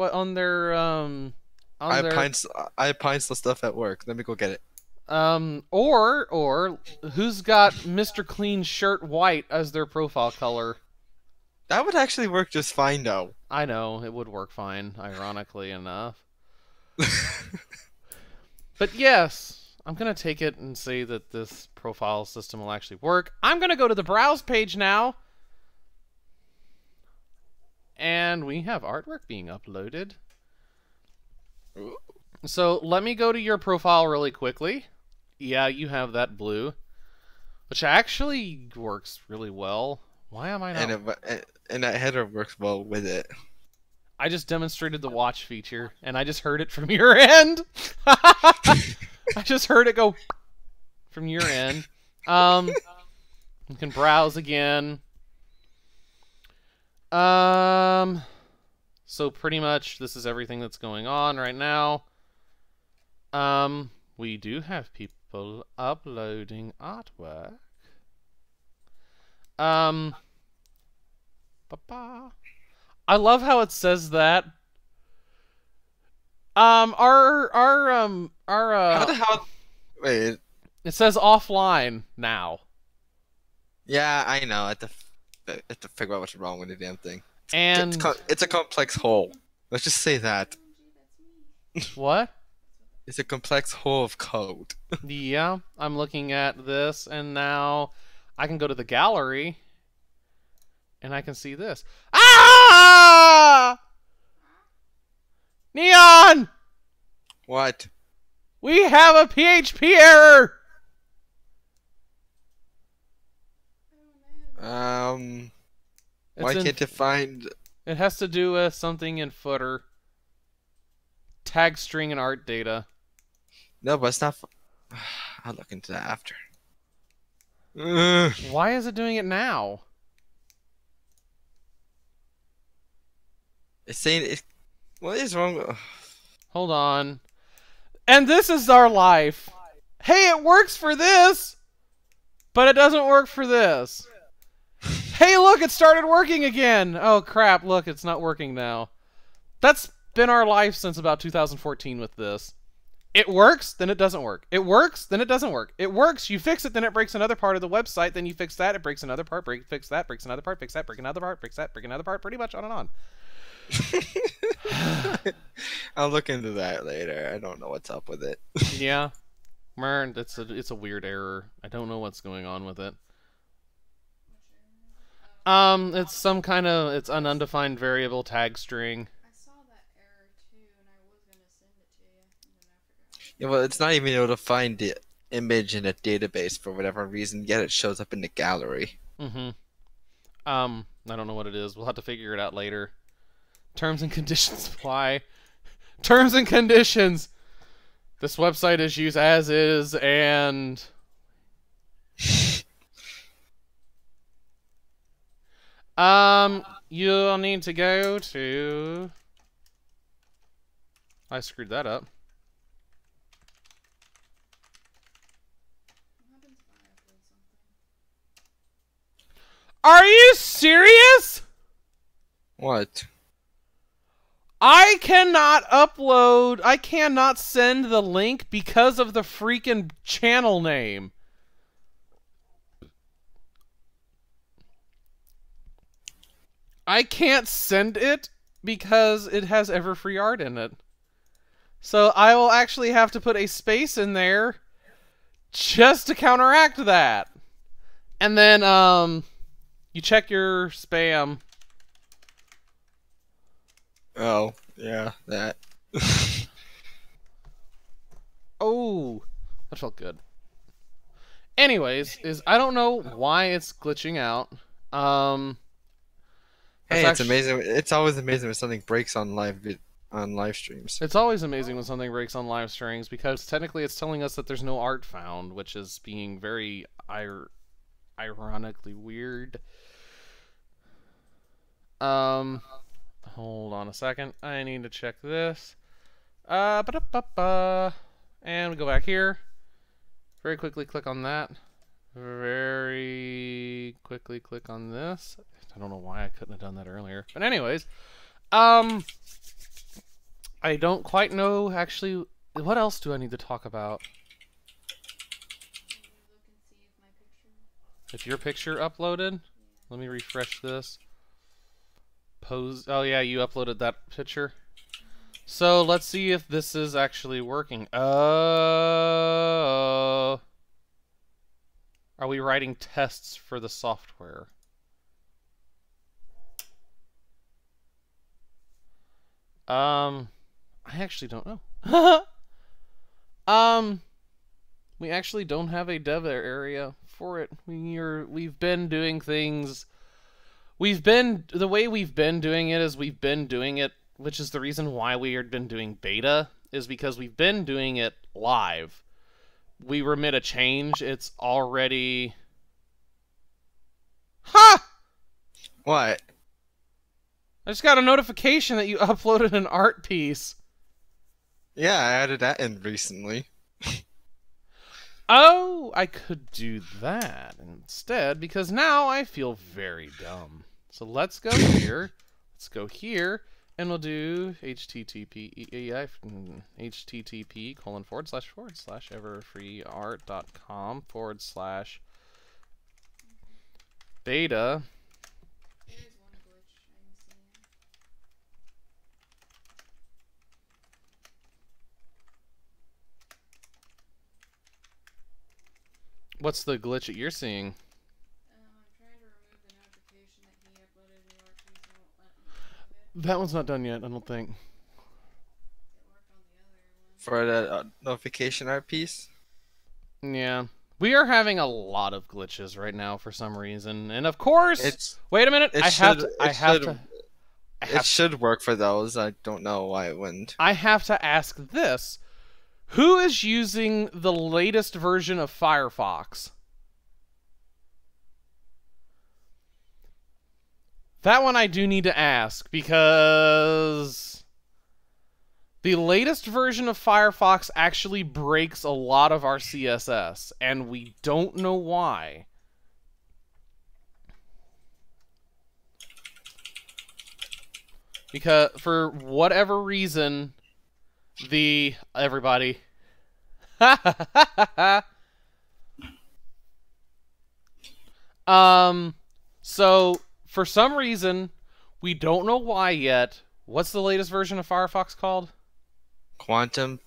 I have pine sol stuff at work. Let me go get it. Or who's got Mr. Clean shirt white as their profile color? That would actually work just fine though. I know, it would work fine, ironically enough. But yes, I'm gonna take it and say that this profile system will actually work. I'm gonna go to the browse page now, and we have artwork being uploaded. Ooh. So let me go to your profile really quickly. Yeah, you have that blue, which actually works really well. Why am I not? And that header works well with it. I just demonstrated the watch feature, and I just heard it from your end. I just heard it go from your end. You can browse again. So pretty much this is everything that's going on right now. We do have people uploading artwork. I love how it says that. How the hell? Wait. It says offline now. Yeah, I know. I have to figure out what's wrong with the damn thing. And it's a complex whole. Let's just say that. What? It's a complex hole of code. Yeah, I'm looking at this, and now I can go to the gallery, and I can see this. Ah! Neon! What? We have a PHP error! Why can't it find? It has to do with something in footer. Tag string and art data. No, but it's not. I'll look into that after. Ugh. Why is it doing it now? It's saying it. What is wrong? Hold on. And this is our life. Hey, it works for this, but it doesn't work for this. Hey, look, it started working again. Oh, crap, look, it's not working now. That's been our life since about 2014 with this. It works, then it doesn't work. It works, then it doesn't work. It works, you fix it, then it breaks another part of the website, then you fix that, it breaks another part, fix that, breaks another part, fix that, break another part, fix that, break another part, pretty much on and on. I'll look into that later. I don't know what's up with it. Yeah. Mern, it's a weird error. I don't know what's going on with it. It's some kind of it's an undefined variable tag string. I saw that error too, and I was gonna send it to you, and then I forgot. Yeah, well, it's not even able to find the image in a database for whatever reason, yet it shows up in the gallery. Mm-hmm. I don't know what it is. We'll have to figure it out later. Terms and conditions apply. Terms and conditions. This website is used as is, and you'll need to go to. I screwed that up. What happens if I upload something? Are you serious? What? I cannot upload. I cannot send the link because of the freaking channel name. I can't send it because it has EverfreeArt in it. So I will actually have to put a space in there just to counteract that. And then you check your spam. Oh, yeah, that. Oh, that felt good. Anyways, I don't know why it's glitching out. Hey, it's amazing. It's always amazing when something breaks on live streams. It's always amazing when something breaks on live streams because technically it's telling us that there's no art found, which is being very ironically weird. Hold on a second. I need to check this. And we go back here. Very quickly click on that. Very quickly click on this. I don't know why I couldn't have done that earlier. But anyways, I don't quite know actually what else do I need to talk about? Can you look and see if my picture? If your picture uploaded? Let me refresh this. Pose. Oh yeah, you uploaded that picture. So let's see if this is actually working. Are we writing tests for the software? I actually don't know. We actually don't have a dev area for it. We've been doing things. The way we've been doing it is we've been doing it, which is the reason why we have been doing beta, is because we've been doing it live. We remit a change, it's already... Ha! What? I just got a notification that you uploaded an art piece. Yeah, I added that in recently. Oh, I could do that instead, because now I feel very dumb. So let's go here. Let's go here, and we'll do http://everfreeart.com/beta. There's one glitch I'm seeing. What's the glitch that you're seeing? I'm trying to remove the notification that he uploaded new archives and won't let me remove it. That one's not done yet, I don't think. It worked on the other one. For the notification art piece. Yeah. We are having a lot of glitches right now for some reason. And of course, wait a minute. It should work for those. I don't know why it wouldn't. I have to ask this. Who is using the latest version of Firefox? That one I do need to ask, because the latest version of Firefox actually breaks a lot of our CSS, and we don't know why. Because for whatever reason, everybody. So for some reason, we don't know why yet. What's the latest version of Firefox called? Quantum.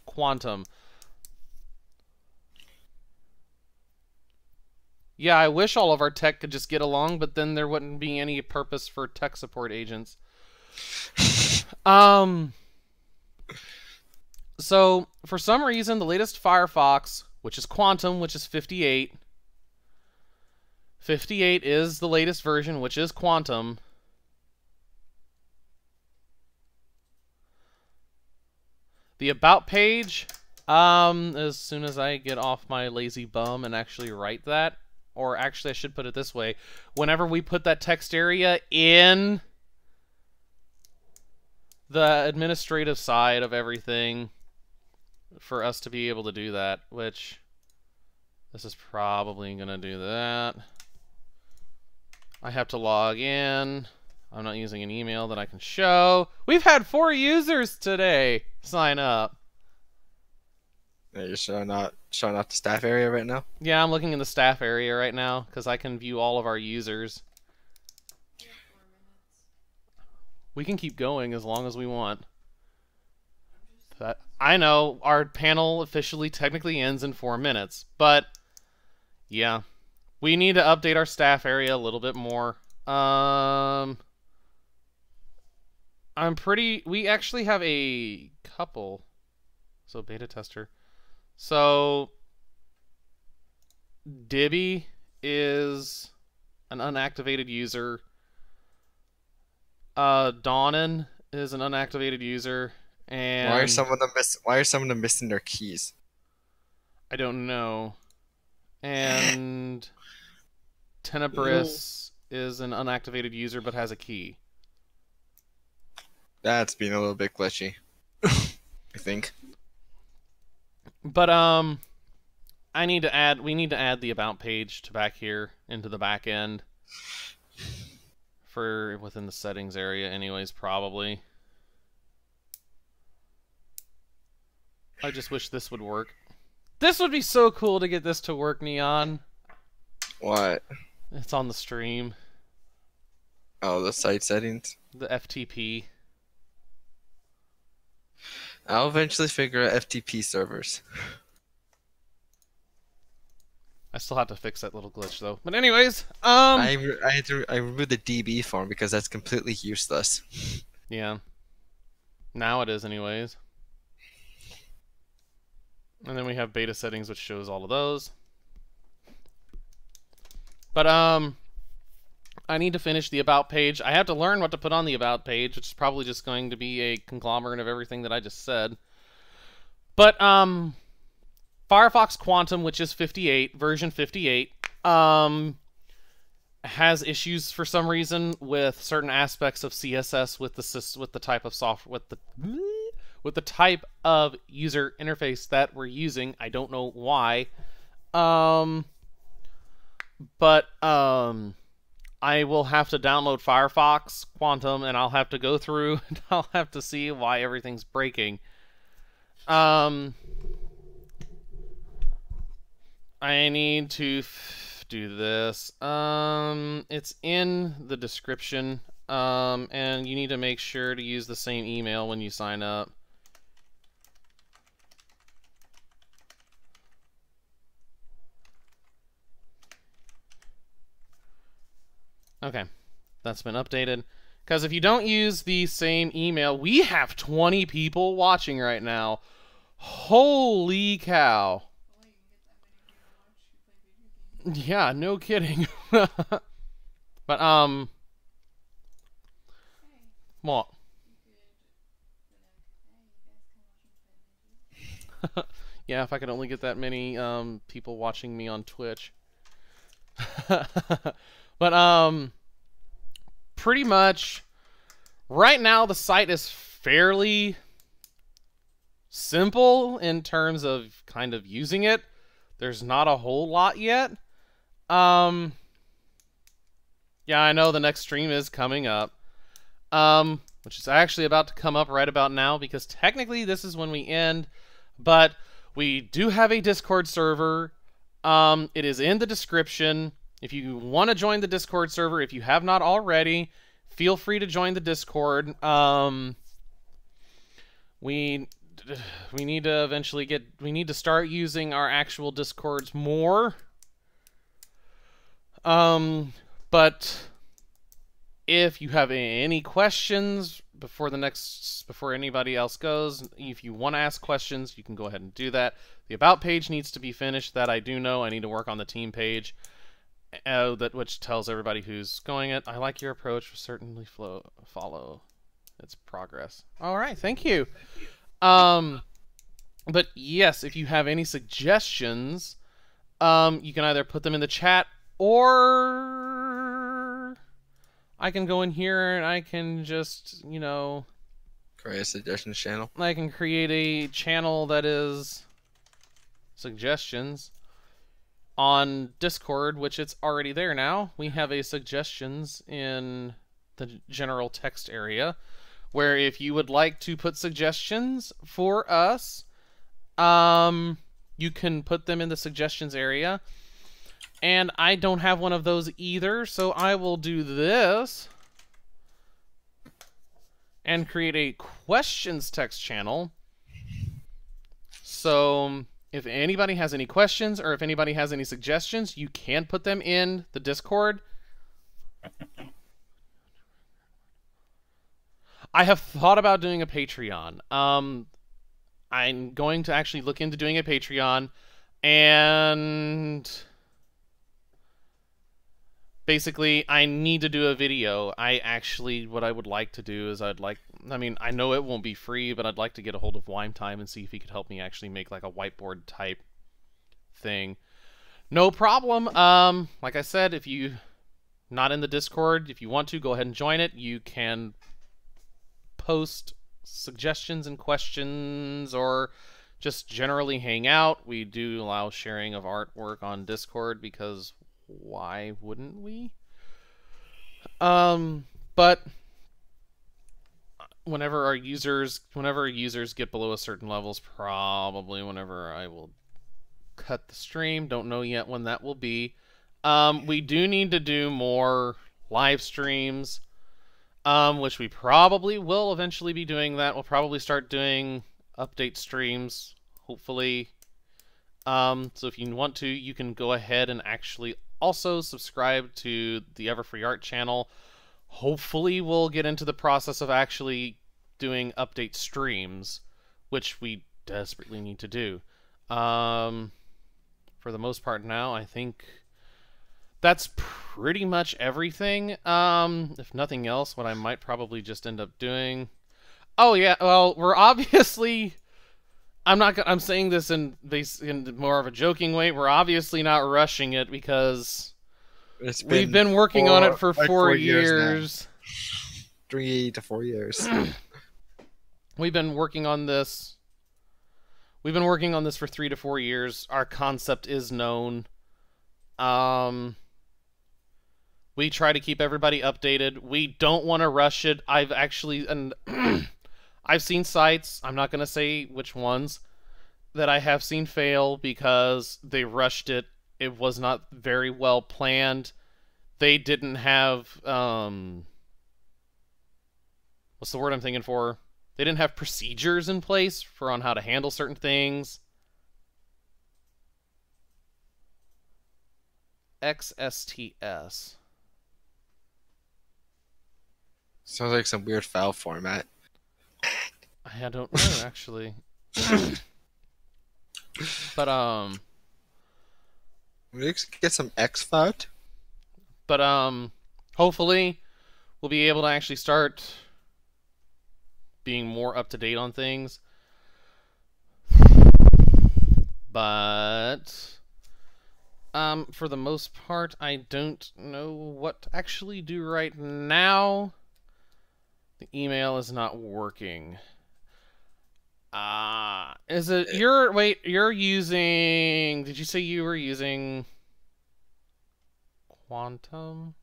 Yeah, I wish all of our tech could just get along, but then there wouldn't be any purpose for tech support agents. So, for some reason, the latest Firefox, which is Quantum, which is 58. 58 is the latest version, which is Quantum. The About page, as soon as I get off my lazy bum and actually write that, or actually I should put it this way, whenever we put that text area in the administrative side of everything, for us to be able to do that, which this is probably going to do that. I have to log in. I'm not using an email that I can show. We've had 4 users today sign up. You're showing out the staff area right now? Yeah, I'm looking in the staff area right now because I can view all of our users. Yeah, 4 minutes. We can keep going as long as we want. I know our panel officially technically ends in 4 minutes, but yeah, we need to update our staff area a little bit more. We actually have a couple. So beta tester. So Dibby is an unactivated user. Donnan is an unactivated user. And Why are some of them missing their keys? I don't know. And Tenebris is an unactivated user but has a key. That's being a little bit glitchy. I think. But we need to add the About page to back here into the back end. For within the settings area anyways, probably. I just wish this would work. This would be so cool to get this to work, Neon. What? It's on the stream. Oh, the site settings? The FTP. I'll eventually figure out FTP servers. I still have to fix that little glitch though. But anyways, I removed the DB form because that's completely useless. Yeah. Now it is anyways. And then we have beta settings, which shows all of those. But I need to finish the About page. I have to learn what to put on the About page, which is probably just going to be a conglomerate of everything that I just said. But Firefox Quantum, which is 58, version 58, has issues for some reason with certain aspects of CSS with the type of software with the type of user interface that we're using. I don't know why. But I will have to download Firefox Quantum, and I'll have to go through and I'll have to see why everything's breaking. I need to do this. It's in the description. And you need to make sure to use the same email when you sign up. Okay, that's been updated. Because if you don't use the same email, we have 20 people watching right now. Holy cow. Well, you can get that many people watch you play video games. Yeah, no kidding. But, Hey, what? you could be like, hey, you guys come watch me play Ninja. Yeah, if I could only get that many people watching me on Twitch. But, pretty much, right now the site is fairly simple in terms of kind of using it. There's not a whole lot yet. Yeah, I know the next stream is coming up. Which is actually about to come up right about now, because technically this is when we end, but we do have a Discord server. It is in the description. If you want to join the Discord server, if you have not already, feel free to join the Discord. We need to eventually we need to start using our actual Discords more. But if you have any questions before anybody else goes, if you want to ask questions, you can go ahead and do that. The About page needs to be finished. That I do know. I need to work on the team page, which tells everybody who's going it. I like your approach. Certainly follow its progress. All right, thank you. But yes, if you have any suggestions, you can either put them in the chat, or I can go in here and I can just, Create a suggestions channel. I can create a channel that is suggestions on Discord, which it's already there now. We have a suggestions in the general text area, where if you would like to put suggestions for us, you can put them in the suggestions area. And I don't have one of those either, so I will do this and create a questions text channel. So if anybody has any questions, or if anybody has any suggestions, you can put them in the Discord. I have thought about doing a Patreon. I'm going to actually look into doing a Patreon, and basically I need to do a video. What I would like to do is I know it won't be free, but I'd like to get a hold of Wime Time and see if he could help me actually make like a whiteboard type thing. No problem. Like I said, if you not in the Discord, if you want to, go ahead and join it. You can post suggestions and questions, or just generally hang out. We do allow sharing of artwork on Discord, because why wouldn't we? But whenever users get below a certain level is probably whenever I will cut the stream. Don't know yet when that will be. We do need to do more live streams, which we probably will eventually be doing that. We'll probably start doing update streams, hopefully. So if you want to, you can go ahead and actually also subscribe to the EverfreeArt channel. Hopefully we'll get into the process of actually doing update streams, which we desperately need to do. For the most part now, I think that's pretty much everything. If nothing else, what I might probably just end up doing... Oh yeah, well, we're obviously... I'm saying this in more of a joking way. We're obviously not rushing it, because we've been working on it for 4 years. 3 to 4 years. We've been working on this. We've been working on this for 3 to 4 years. Our concept is known. We try to keep everybody updated. We don't want to rush it. I've seen sites, I'm not going to say which ones, that I have seen fail because they rushed it. It was not very well planned. They didn't have, what's the word I'm thinking for? They didn't have procedures in place on how to handle certain things. XSTS. Sounds like some weird file format. I don't know actually. But We could get some XFOT. hopefully we'll be able to actually start being more up to date on things. But for the most part, I don't know what to actually do right now. The email is not working. Is it you're using, did you say you were using Quantum?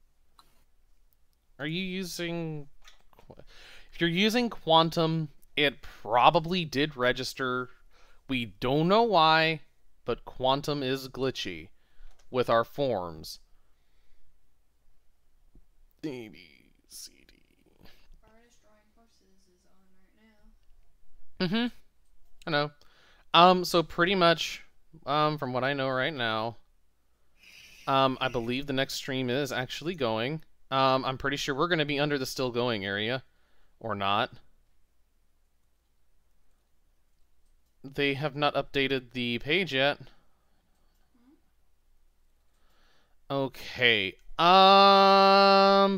Are you using, if you're using Quantum, it probably did register. We don't know why, but Quantum is glitchy with our forms. A, B, C, D. Artist drawing horses is on right now. I know. So pretty much, from what I know right now, I believe the next stream is actually going. I'm pretty sure we're going to be under the still going area, or not. They have not updated the page yet. Okay. Are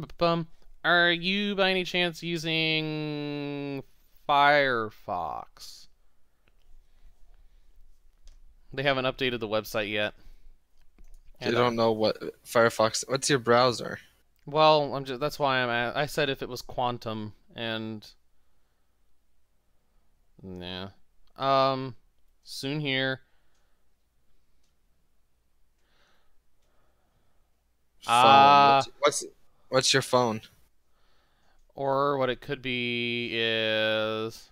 you by any chance using Firefox? They haven't updated the website yet. You don't know what Firefox. What's your browser? Well, that's why I said if it was Quantum, and yeah. Soon here. Phone. What's your phone? Or what it could be is,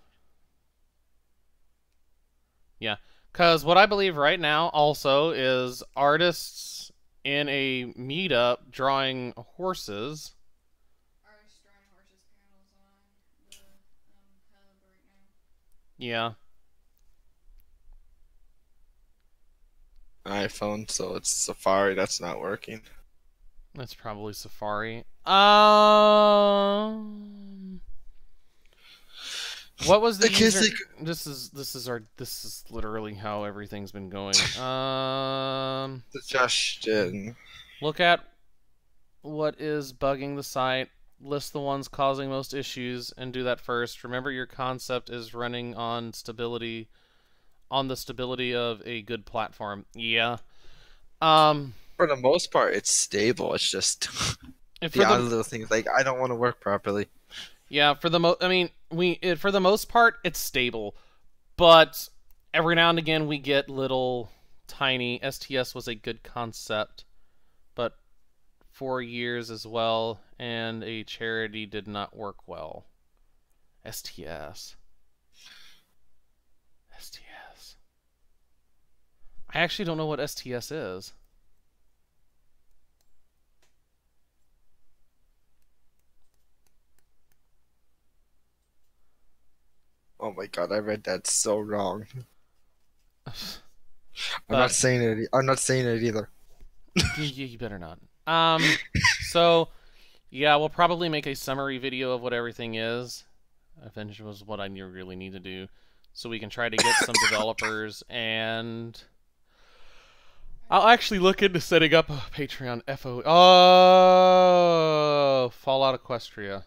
yeah, because what I believe right now also is artists in a meetup drawing horses. Artist drawing horses panels on the hub right now. Yeah. iPhone, so it's Safari that's not working. That's probably Safari. What was the user? This is literally how everything's been going. Suggestion. Look at what is bugging the site. List the ones causing most issues and do that first. Remember, your concept is running on stability, on the stability of a good platform. Yeah. For the most part, it's stable. It's just the odd little things like I don't want to work properly. Yeah, for the for the most part, it's stable, but every now and again we get little tiny. STS was a good concept, but 4 years as well, and a charity did not work well. STS. I actually don't know what STS is. Oh my god, I read that so wrong. I'm not saying it. I'm not saying it either. You better not. So, yeah, we'll probably make a summary video of what everything is. Eventually was what I really need to do, so we can try to get some developers, and I'll actually look into setting up a Patreon FO. Oh, Fallout Equestria.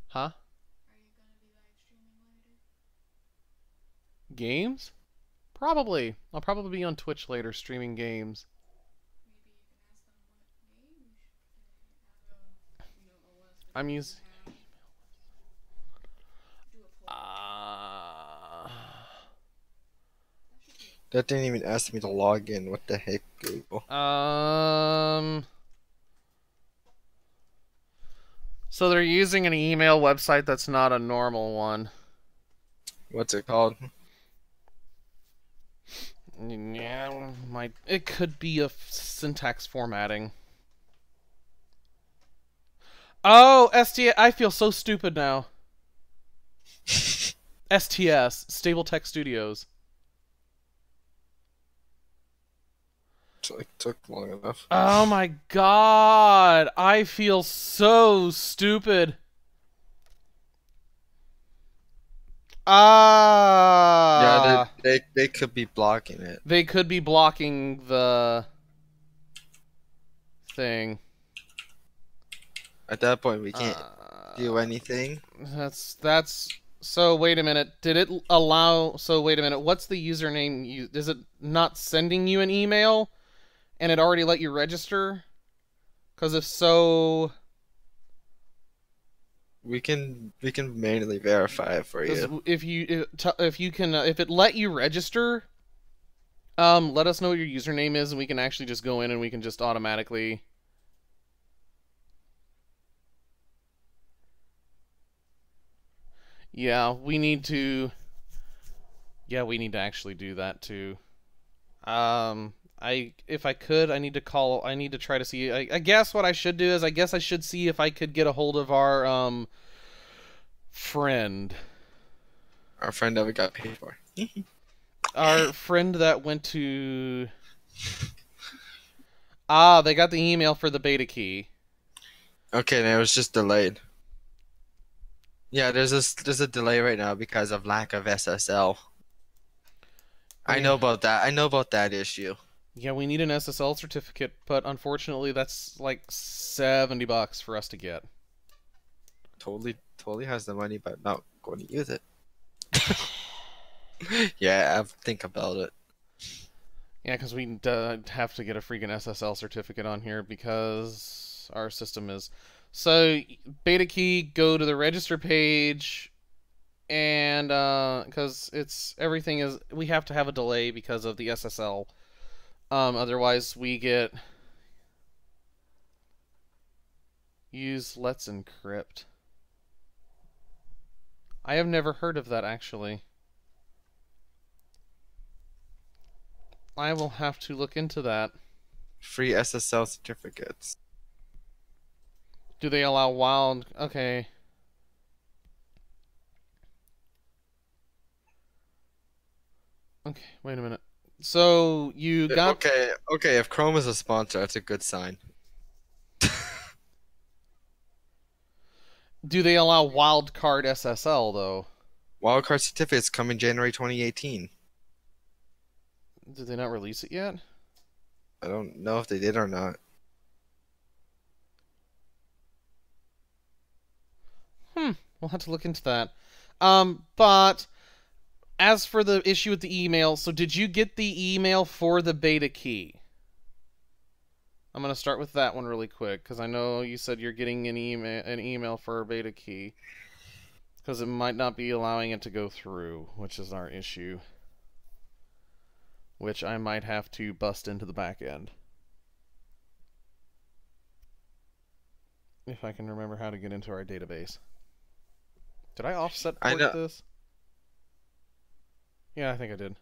Huh? Are you gonna be live streaming later? Games? Probably. I'll probably be on Twitch later streaming games. Maybe you can ask them what games they have. I'm using. That didn't even ask me to log in. What the heck, Google? So they're using an email website that's not a normal one. What's it called? Yeah, it could be a syntax formatting. Oh, STS. I feel so stupid now. STS, Stable Tech Studios. Took long enough. Oh my god! I feel so stupid. Yeah, Ah, they could be blocking it. they could be blocking the thing. At that point, we can't do Uh, anything. that's. So wait a minute. Did it allow? So wait a minute. What's the username? Is it not sending you an email, and it already let you register? Because if so, We can manually verify it for you. if you can if it let you register, let us know what your username is, and we can actually just go in and we can just automatically. Yeah, we need to. Yeah, we need to actually do that too. If I could, I need to call. I need to try to see. I guess what I should do is I guess I should see if I could get a hold of our friend. Our friend that we got paid for. Our friend that went to. Ah, they got the email for the beta key. Okay, and it was just delayed. Yeah, there's a delay right now because of lack of SSL. I know about that. I know about that issue. Yeah, we need an SSL certificate, but unfortunately, that's like $70 for us to get. Totally has the money, but not going to use it. Yeah, I think about it. Yeah, because we have to get a freaking SSL certificate on here because our system is. So, beta key, go to the register page, and because everything is, we have to have a delay because of the SSL. Otherwise, we get use Let's Encrypt. I have never heard of that actually. I will have to look into that. Free SSL certificates. Do they allow wild? Okay. Okay, wait a minute. So you got Okay. If Chrome is a sponsor, that's a good sign. Do they allow wildcard SSL though? Wildcard certificates coming January 2018. Did they not release it yet? I don't know if they did or not. We'll have to look into that. But as for the issue with the email, so did you get the email for the beta key? I'm gonna start with that one really quick because I know you said you're getting an email for a beta key because it might not be allowing it to go through, which is our issue. Which I might have to bust into the back end. If I can remember how to get into our database. Did I offset port this? Yeah, I think I did.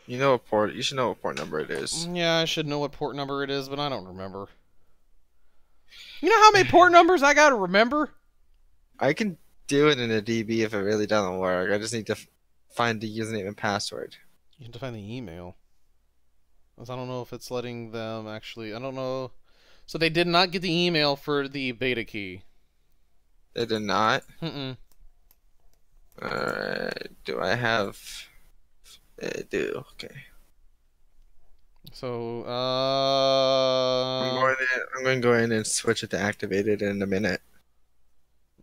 You know what port? You should know what port number it is. Yeah, I should know what port number it is, but I don't remember. You know how many port numbers I gotta remember? I can do it in a DB if it really doesn't work. I just need to find the username and password. You have to find the email. Because I don't know if it's letting them actually. I don't know. So they did not get the email for the beta key. They did not? Mm-mm. Do I have... They do, okay. So, I'm going to go in and switch it to activated in a minute.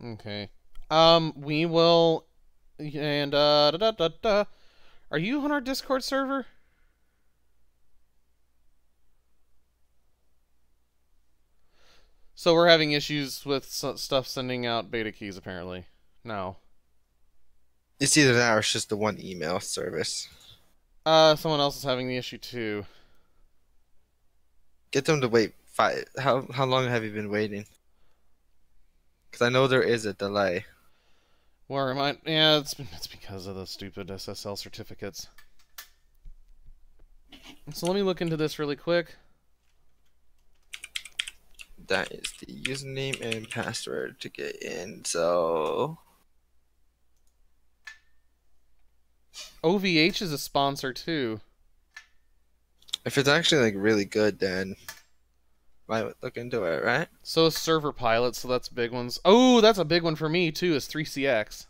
Okay. We will... And, Are you on our Discord server? So we're having issues with stuff sending out beta keys, apparently. No. It's either that or it's just the one email service. Someone else is having the issue too. Get them to wait How long have you been waiting? Because I know there is a delay. Well, yeah, it's because of the stupid SSL certificates. So let me look into this really quick. That is the username and password to get in, so... OVH is a sponsor too. If it's actually like really good, then might look into it, right? So is server pilot, so that's big ones. Oh, that's a big one for me too, is 3CX.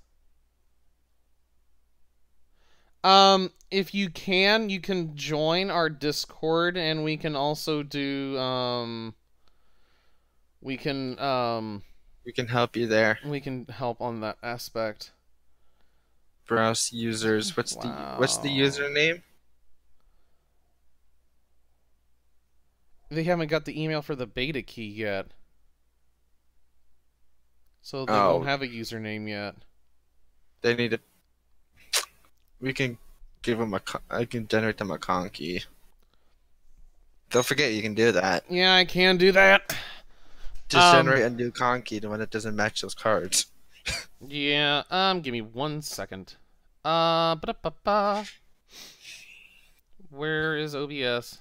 If you can join our Discord, and we can also do we can help you there. we can help on that aspect. Browse users. What's the username? They haven't got the email for the beta key yet. So they Oh. don't have a username yet. They need to. We can give them I can generate them a con key. Don't forget you can do that. Yeah, I can do that. Just generate a new con key to when it doesn't match those cards. Yeah, give me 1 second. Ba-da-ba-ba. Where is OBS?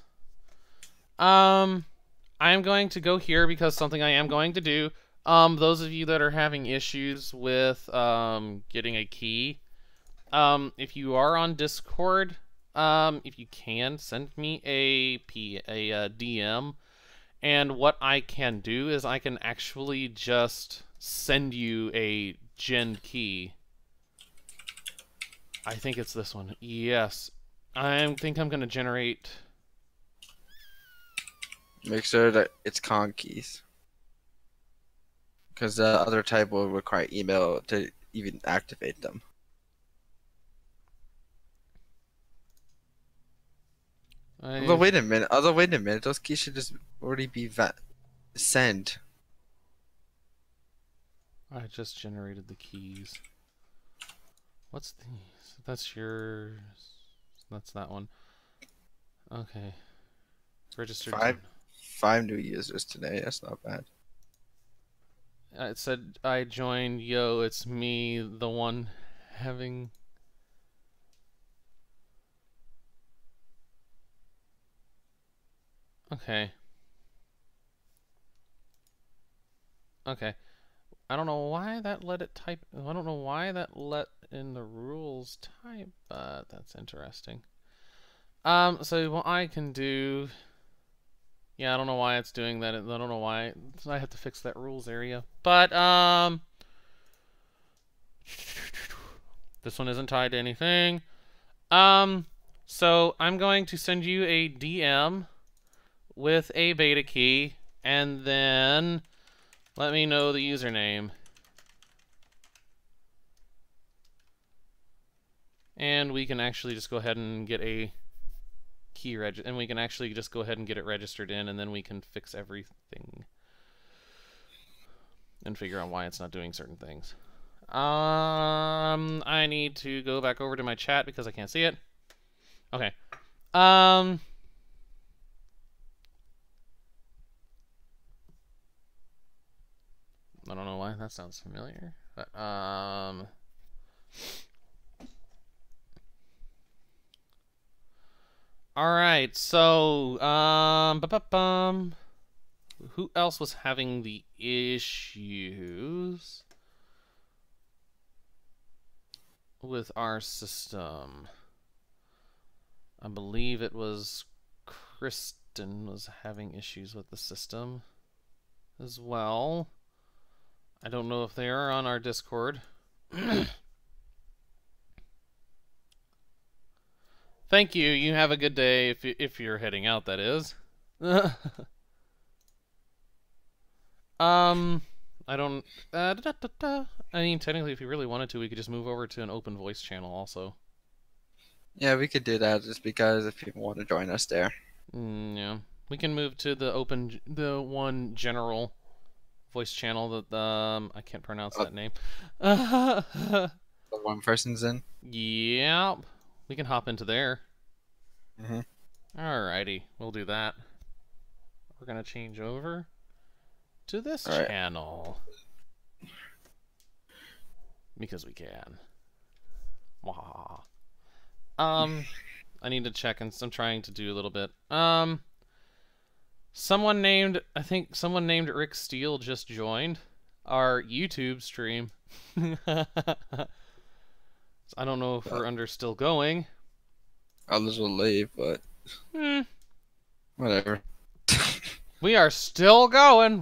I'm going to go here because something I am going to do. Those of you that are having issues with getting a key, if you are on Discord, if you can send me a DM, and what I can do is I can actually just send you a gen key. I think it's this one. Yes. I think I'm going to generate... Make sure that it's con keys. Because the other type will require email to even activate them. Although wait a minute. Those keys should just already be sent. I just generated the keys. What's these? That's yours. That's that one. Okay. Registered. Five new users today. That's not bad. It said I joined. Yo, it's me, the one having... Okay. Okay. I don't know why that let it type. I don't know why that let in the rules type, but that's interesting. So what I can do... Yeah, I don't know why it's doing that. I don't know why. I have to fix that rules area. But, this one isn't tied to anything. So I'm going to send you a DM with a beta key, and then let me know the username. And we can actually just go ahead and get a key and we can actually just go ahead and get it registered in, and then we can fix everything and figure out why it's not doing certain things. I need to go back over to my chat because I can't see it. Okay. I don't know why that sounds familiar, but Alright, so, who else was having the issues with our system? I believe it was Kristen was having issues with the system as well. I don't know if they are on our Discord. Thank you. You have a good day if you're heading out, that is. I don't... I mean, technically, if you really wanted to, we could just move over to an open voice channel also. Yeah, we could do that just because if people want to join us there. Yeah. We can move to the one general voice channel that, I can't pronounce that name. The one person's in? Yeah. We can hop into there. Mm-hmm. Alrighty, we'll do that. We're gonna change over to this channel. Because we can. Wah. I need to check, and I'm trying to do a little bit. I think someone named Rick Steele just joined our YouTube stream. I don't know if we're still going. I'll just leave, but... Whatever. We are still going.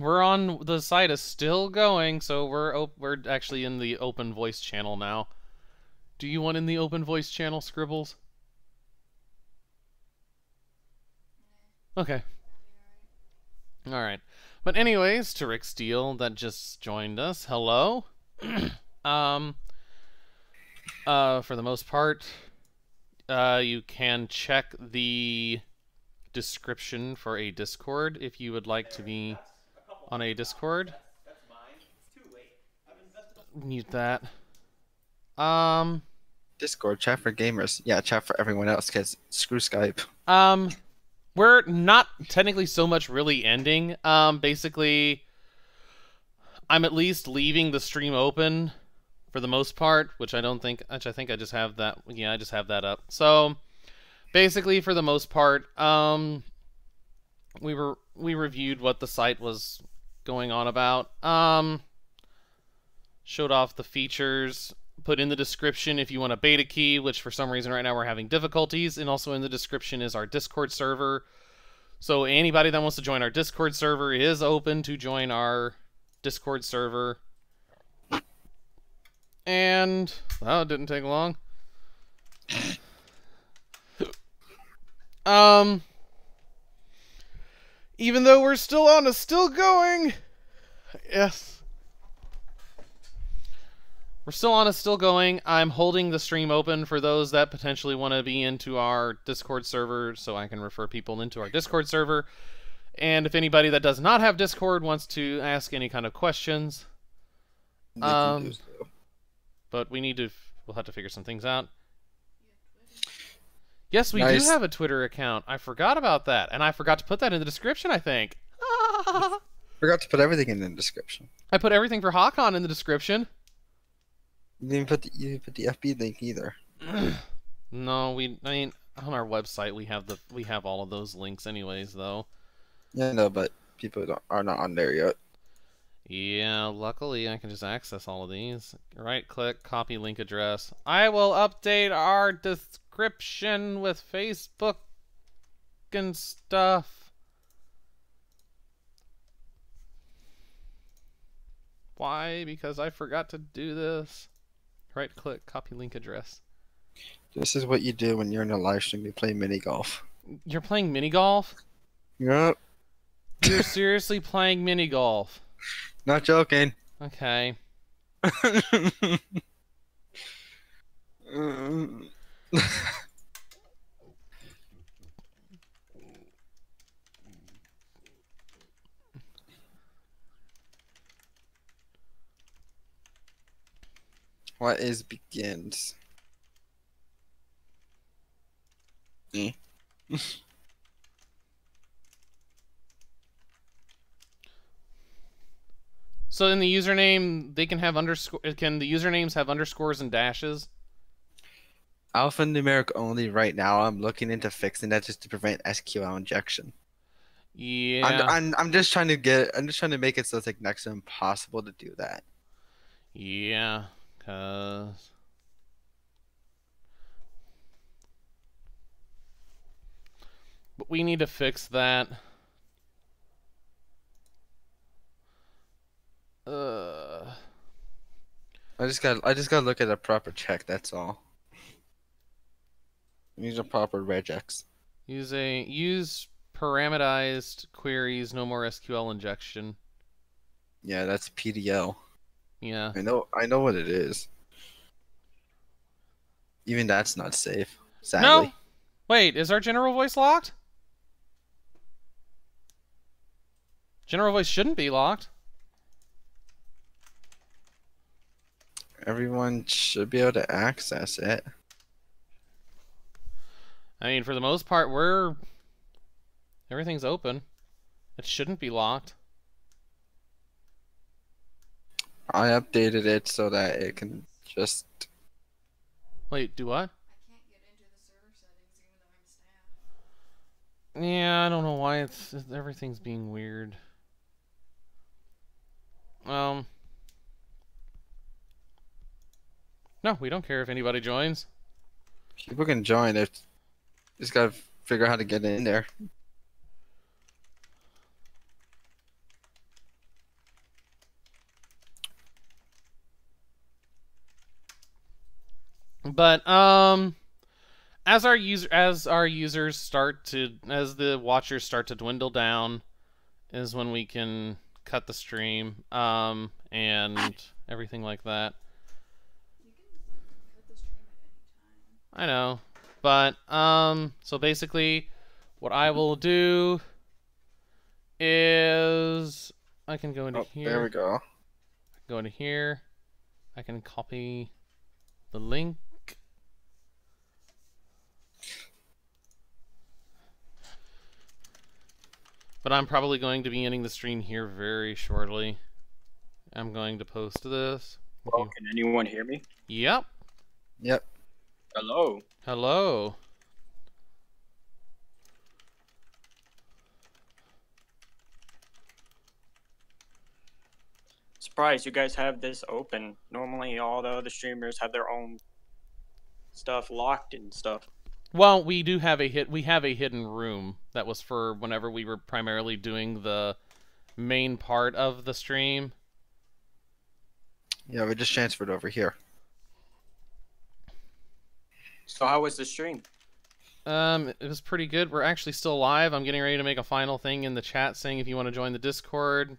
The site is still going, so we're actually in the open voice channel now. Do you want in the open voice channel, Scribbles? Okay. All right. But anyways, to Rick Steele that just joined us, hello. For the most part, you can check the description for a Discord if you would like to be on a Discord. Mute that. Discord, chat for gamers. Yeah, chat for everyone else, because screw Skype. We're not technically so much really ending. Basically, I'm at least leaving the stream open for the most part, which I think I just have that. Yeah, I just have that up. So, basically, for the most part, we reviewed what the site was going on about. Showed off the features. Put in the description if you want a beta key, which for some reason right now we're having difficulties. And also in the description is our Discord server. So anybody that wants to join our Discord server is open to join our Discord server. And, well, it didn't take long. Even though we're still on, it's still going. Yes. We're still on, it's still going. I'm holding the stream open for those that potentially want to be into our Discord server, so I can refer people into our Discord server. And if anybody that does not have Discord wants to ask any kind of questions, but we'll have to figure some things out. Yes, we do have a Twitter account. I forgot about that, and I forgot to put that in the description, I think. Forgot to put everything in the description. I put everything for HAHCon in the description. You didn't put the FB link either. No, I mean, on our website we have all of those links anyways, though. Yeah, no, but people are not on there yet. Yeah, luckily I can just access all of these. Right click, copy link address. I will update our description with Facebook and stuff. Why? Because I forgot to do this. Right click, copy link address. This is what you do when you're in a live stream. You play mini golf. You're playing mini golf? Yep. You're seriously playing mini golf? Not joking. Okay. What is begins? So in the username, they can have Can the usernames have underscores and dashes? Alphanumeric only right now. I'm looking into fixing that just to prevent SQL injection. Yeah. I'm just trying to make it so it's like next to impossible to do that. Yeah, but we need to fix that. I just gotta look at a proper check. That's all. Use a proper regex. Use parameterized queries. No more SQL injection. Yeah, that's PDL. Yeah. I know what it is. Even that's not safe. Sadly. No. Wait, is our general voice locked? General voice shouldn't be locked. Everyone should be able to access it. I mean, for the most part, everything's open. It shouldn't be locked. I updated it so that it can just... Wait, do what? I can't get into the server settings even though I'm staff. Yeah, I don't know why everything's being weird. No, we don't care if anybody joins. People can join. Just gotta figure out how to get in there. But as our users start to, as the watchers start to dwindle down, is when we can cut the stream and everything like that. You can cut the stream at any time. I know, but so basically, what I will do is I can go into here. There we go. Go into here. I can copy the link. But I'm probably going to be ending the stream here very shortly. I'm going to post this. Well, can anyone hear me? Yep. Yep. Hello. Hello. Surprised you guys have this open. Normally all the other streamers have their own stuff locked and stuff. Well, we do have a hidden room that was for whenever we were primarily doing the main part of the stream. Yeah, we just transferred over here. So how was the stream? It was pretty good. We're actually still live. I'm getting ready to make a final thing in the chat saying if you want to join the Discord,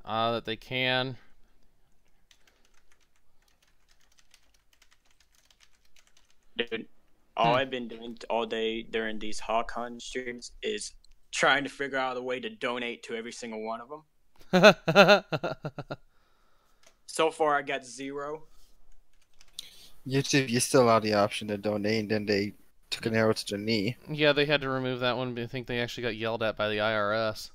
that they can. Dude, all I've been doing all day during these HAHCon streams is trying to figure out a way to donate to every single one of them. So far I got 0. YouTube, you still have the option to donate, and then they took an arrow to the knee. Yeah, they had to remove that one, but I think they actually got yelled at by the IRS.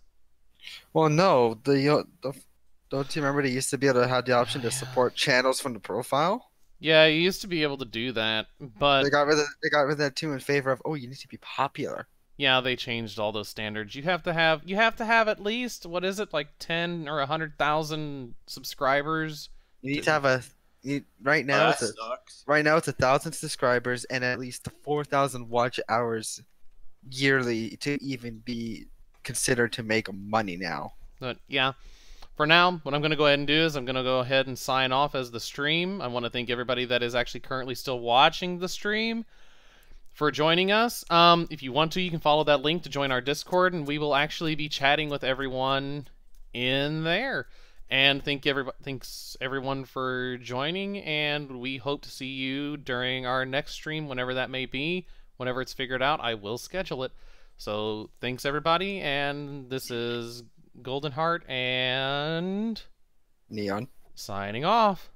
Well, no, don't you remember they used to be able to have the option to support channels from the profile? Yeah, you used to be able to do that, but They got rid of that too in favor of, oh, you need to be popular. yeah, they changed all those standards. You have to have at least, what is it, like 10 or 100,000 subscribers. You need to have right now. That sucks. Right now it's 1,000 subscribers and at least 4,000 watch hours yearly to even be considered to make money now. But yeah, for now, what I'm going to go ahead and do is I'm going to go ahead and sign off as the stream. I want to thank everybody that is actually currently still watching the stream for joining us. If you want to, you can follow that link to join our Discord, and we will actually be chatting with everyone in there. And thanks everyone for joining, and we hope to see you during our next stream, whenever that may be. Whenever it's figured out, I will schedule it. So thanks everybody, and this is Golden Heart and Neon. signing off.